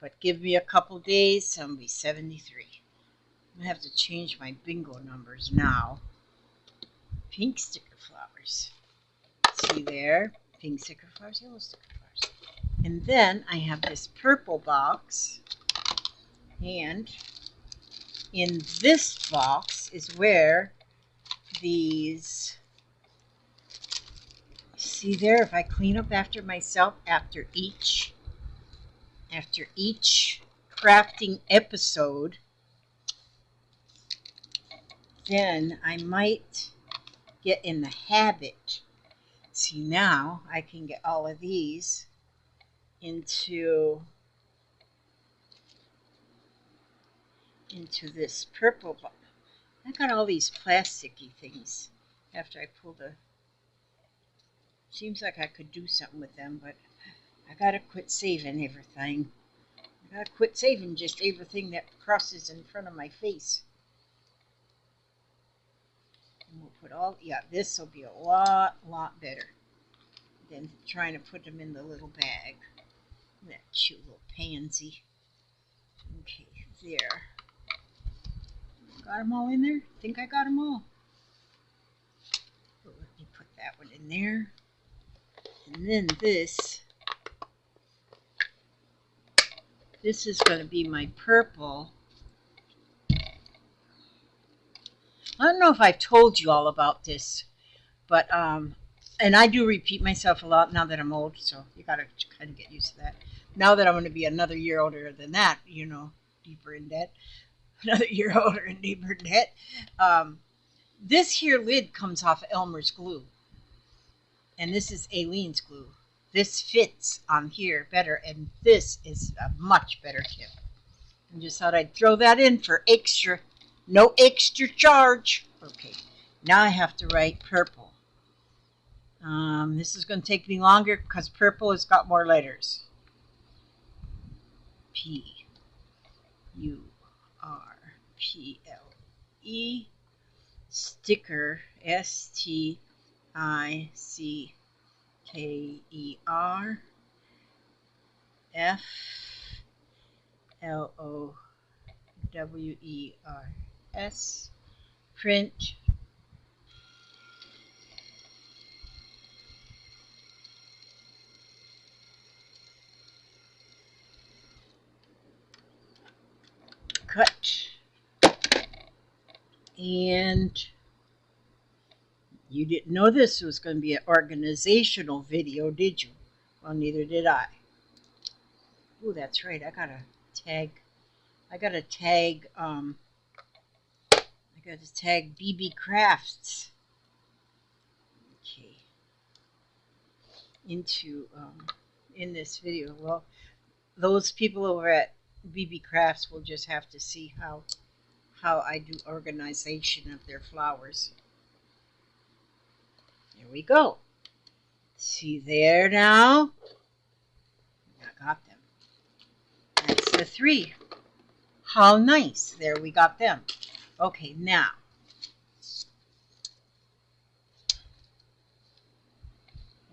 But give me a couple days, I'll be 73. I'm gonna have to change my bingo numbers now. Pink sticker flowers. See there? Pink sticker flowers, yellow sticker flowers. And then I have this purple box. And in this box is where these, see there, if I clean up after myself after each crafting episode, then I might get in the habit. See, now I can get all of these into this purple box. I got all these plasticky things after I pull the, seems like I could do something with them, but I gotta quit saving everything. I gotta quit saving just everything that crosses in front of my face. And we'll put all, yeah, this will be a lot better than trying to put them in the little bag. That cute little pansy. Okay, there. Got them all in there? Think I got them all. But let me put that one in there. And then this is going to be my purple. I don't know if I've told you all about this, but and I do repeat myself a lot now that I'm old, so you got to kind of get used to that. Now that I'm going to be another year older than that, you know, deeper in debt. Another year older and deeper in debt. This here lid comes off Elmer's glue, and this is Aileen's glue. This fits on here better, and this is a much better tip. I just thought I'd throw that in for extra, no extra charge. Okay, now I have to write purple. This is going to take me longer because purple has got more letters. P-U-R-P-L-E. Sticker, S-T-I-C-K-E-R. F-L-O-W-E-R-S. Print. Cut. And you didn't know this was going to be an organizational video, did you? Well, neither did I. Oh, that's right. I gotta tag BeeBeeCrafts. Okay. Into in this video. Well, those people over at BeeBeeCrafts will just have to see how I do organization of their flowers. There we go. See there now? I got them. That's the 3. How nice. There we got them. Okay, now.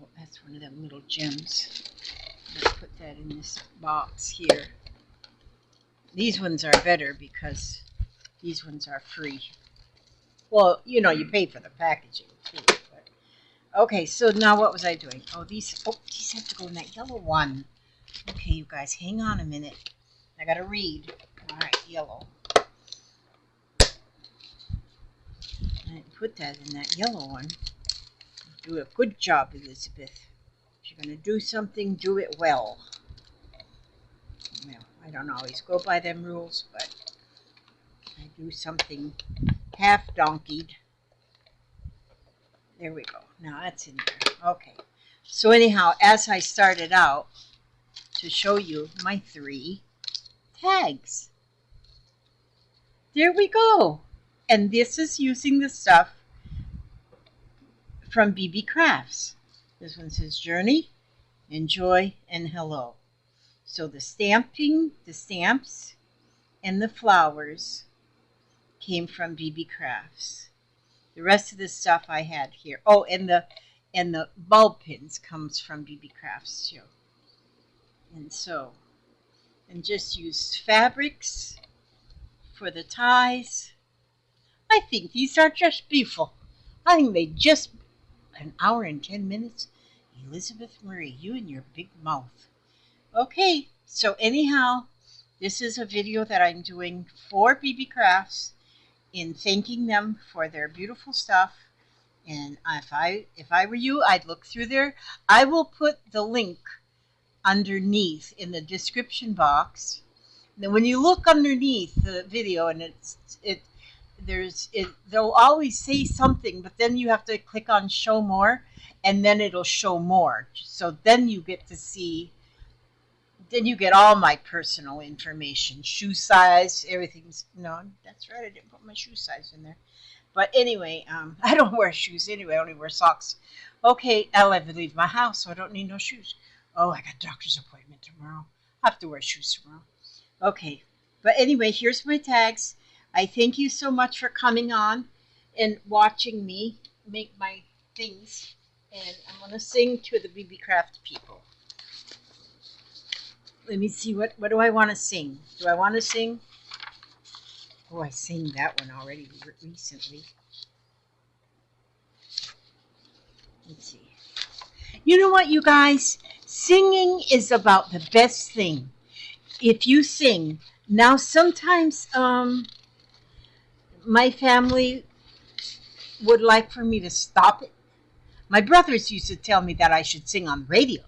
Oh, that's one of them little gems. Let's put that in this box here. These ones are better because these ones are free. Well, you know, you pay for the packaging too. But. Okay, so now what was I doing? Oh, these have to go in that yellow one. Okay, you guys, hang on a minute. I gotta read. All right, yellow. I put that in that yellow one. Do a good job, Elizabeth. If you're gonna do something, do it well. Well, I don't always go by them rules, but I do something half donkeyed. There we go. Now that's in there. Okay. So anyhow, as I started out to show you my 3 tags. There we go. And this is using the stuff from BeeBeeCrafts. This one says Journey, Enjoy, and Hello. So the stamping, the stamps, and the flowers came from BeeBeeCrafts. The rest of the stuff I had here. Oh, and the bulb pins comes from BeeBeeCrafts too. And so, and just use fabrics for the ties. I think these are just beautiful. I think they just an hour and 10 minutes. Elizabeth Marie, you and your big mouth. Okay, so anyhow, this is a video that I'm doing for BeeBeeCrafts in thanking them for their beautiful stuff. And if I were you, I'd look through there. I will put the link underneath in the description box. Now, when you look underneath the video, and they'll always say something, but then you have to click on Show More, and then it'll show more. So then you get to see. Then you get all my personal information, shoe size, everything's. No, that's right. I didn't put my shoe size in there. But anyway, I don't wear shoes anyway. I only wear socks. Okay, I'll have to leave my house, so I don't need no shoes. Oh, I got a doctor's appointment tomorrow. I have to wear shoes tomorrow. Okay, but anyway, here's my tags. I thank you so much for coming on and watching me make my things. And I'm going to sing to the BeeBeeCraft people. Let me see, what do I want to sing? Do I want to sing? Oh, I sang that one already recently. Let's see. You know what, you guys? Singing is about the best thing. If you sing. Now, sometimes my family would like for me to stop it. My brothers used to tell me that I should sing on the radio.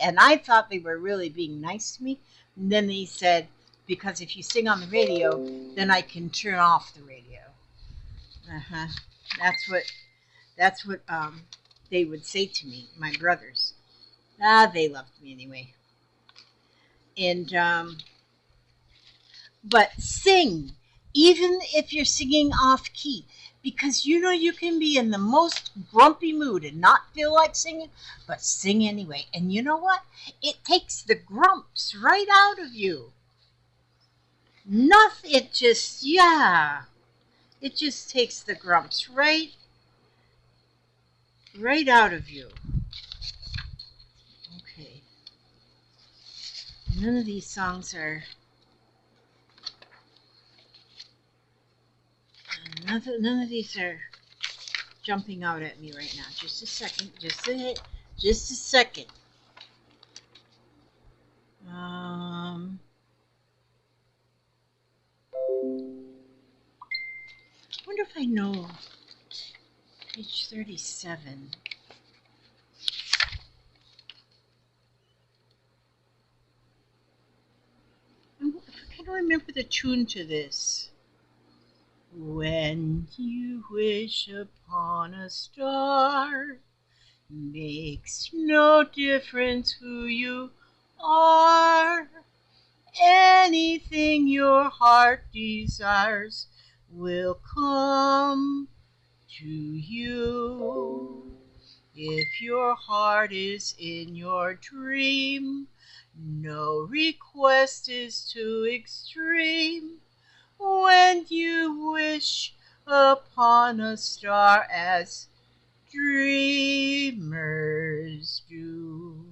And I thought they were really being nice to me. And then they said, because if you sing on the radio, then I can turn off the radio. That's what they would say to me, my brothers. They loved me anyway. And but sing, even if you're singing off key, because you know you can be in the most grumpy mood and not feel like singing, but sing anyway. And you know what? It takes the grumps right out of you. Nothing, it just takes the grumps right out of you. Okay. None of these songs are, none of these are jumping out at me right now. Just a second, just a second. I wonder if I know page 37. I can't remember the tune to this. When you wish upon a star, makes no difference who you are. Anything your heart desires will come to you. If your heart is in your dream, no request is too extreme. When you wish upon a star as dreamers do.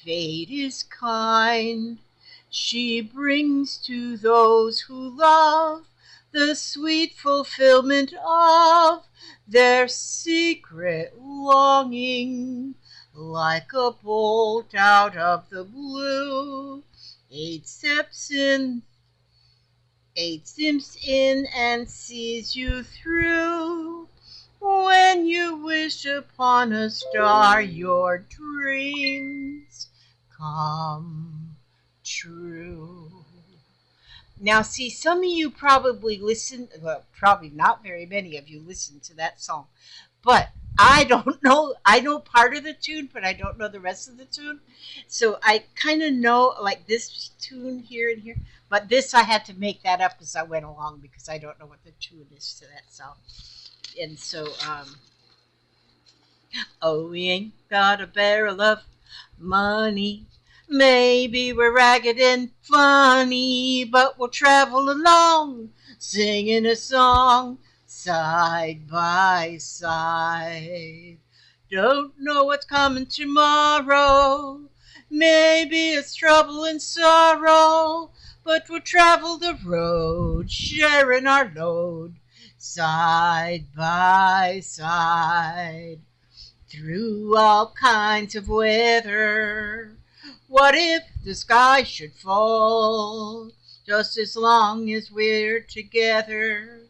Fate is kind, she brings to those who love the sweet fulfillment of their secret longing. Like a bolt out of the blue, eight steps in and sees you through. When you wish upon a star, your dreams come true. Now, see, some of you probably listen, well, probably not very many of you listen to that song, but I don't know. I know part of the tune, but I don't know the rest of the tune. So I kind of know like this tune here and here, but this I had to make that up as I went along because I don't know what the tune is to that song. And so, oh, we ain't got a barrel of money. Maybe we're ragged and funny, but we'll travel along, singing a song side by side. Don't know what's coming tomorrow. Maybe it's trouble and sorrow, but we'll travel the road, sharing our load, side by side through all kinds of weather. What if the sky should fall? Just as long as we're together,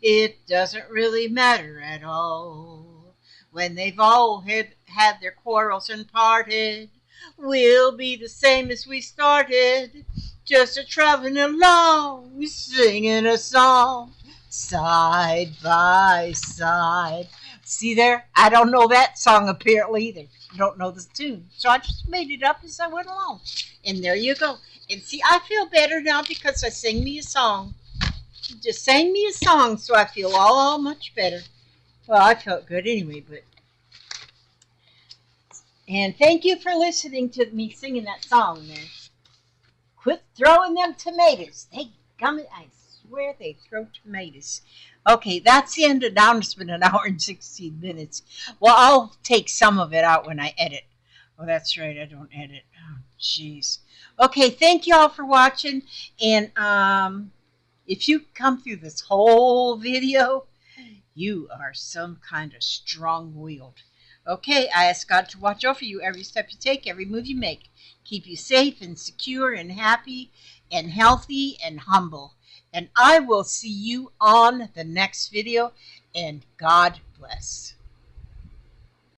it doesn't really matter at all. When they've all had their quarrels and parted, we'll be the same as we started, just a traveling along, singing a song, side by side. See there? I don't know that song apparently either. I don't know the tune. So I just made it up as I went along. And there you go. And see, I feel better now because I sang me a song. Just sang me a song, so I feel all much better. Well, I felt good anyway, but. And thank you for listening to me singing that song there. Quit throwing them tomatoes. They gum it. I swear they throw tomatoes. Okay, that's the end of now. It's been an hour and 16 minutes. Well, I'll take some of it out when I edit. Oh, that's right. I don't edit. Oh, jeez. Okay, thank you all for watching. And if you come through this whole video, you are some kind of strong-willed. Okay, I ask God to watch over you every step you take, every move you make. Keep you safe and secure and happy and healthy and humble. And I will see you on the next video. And God bless.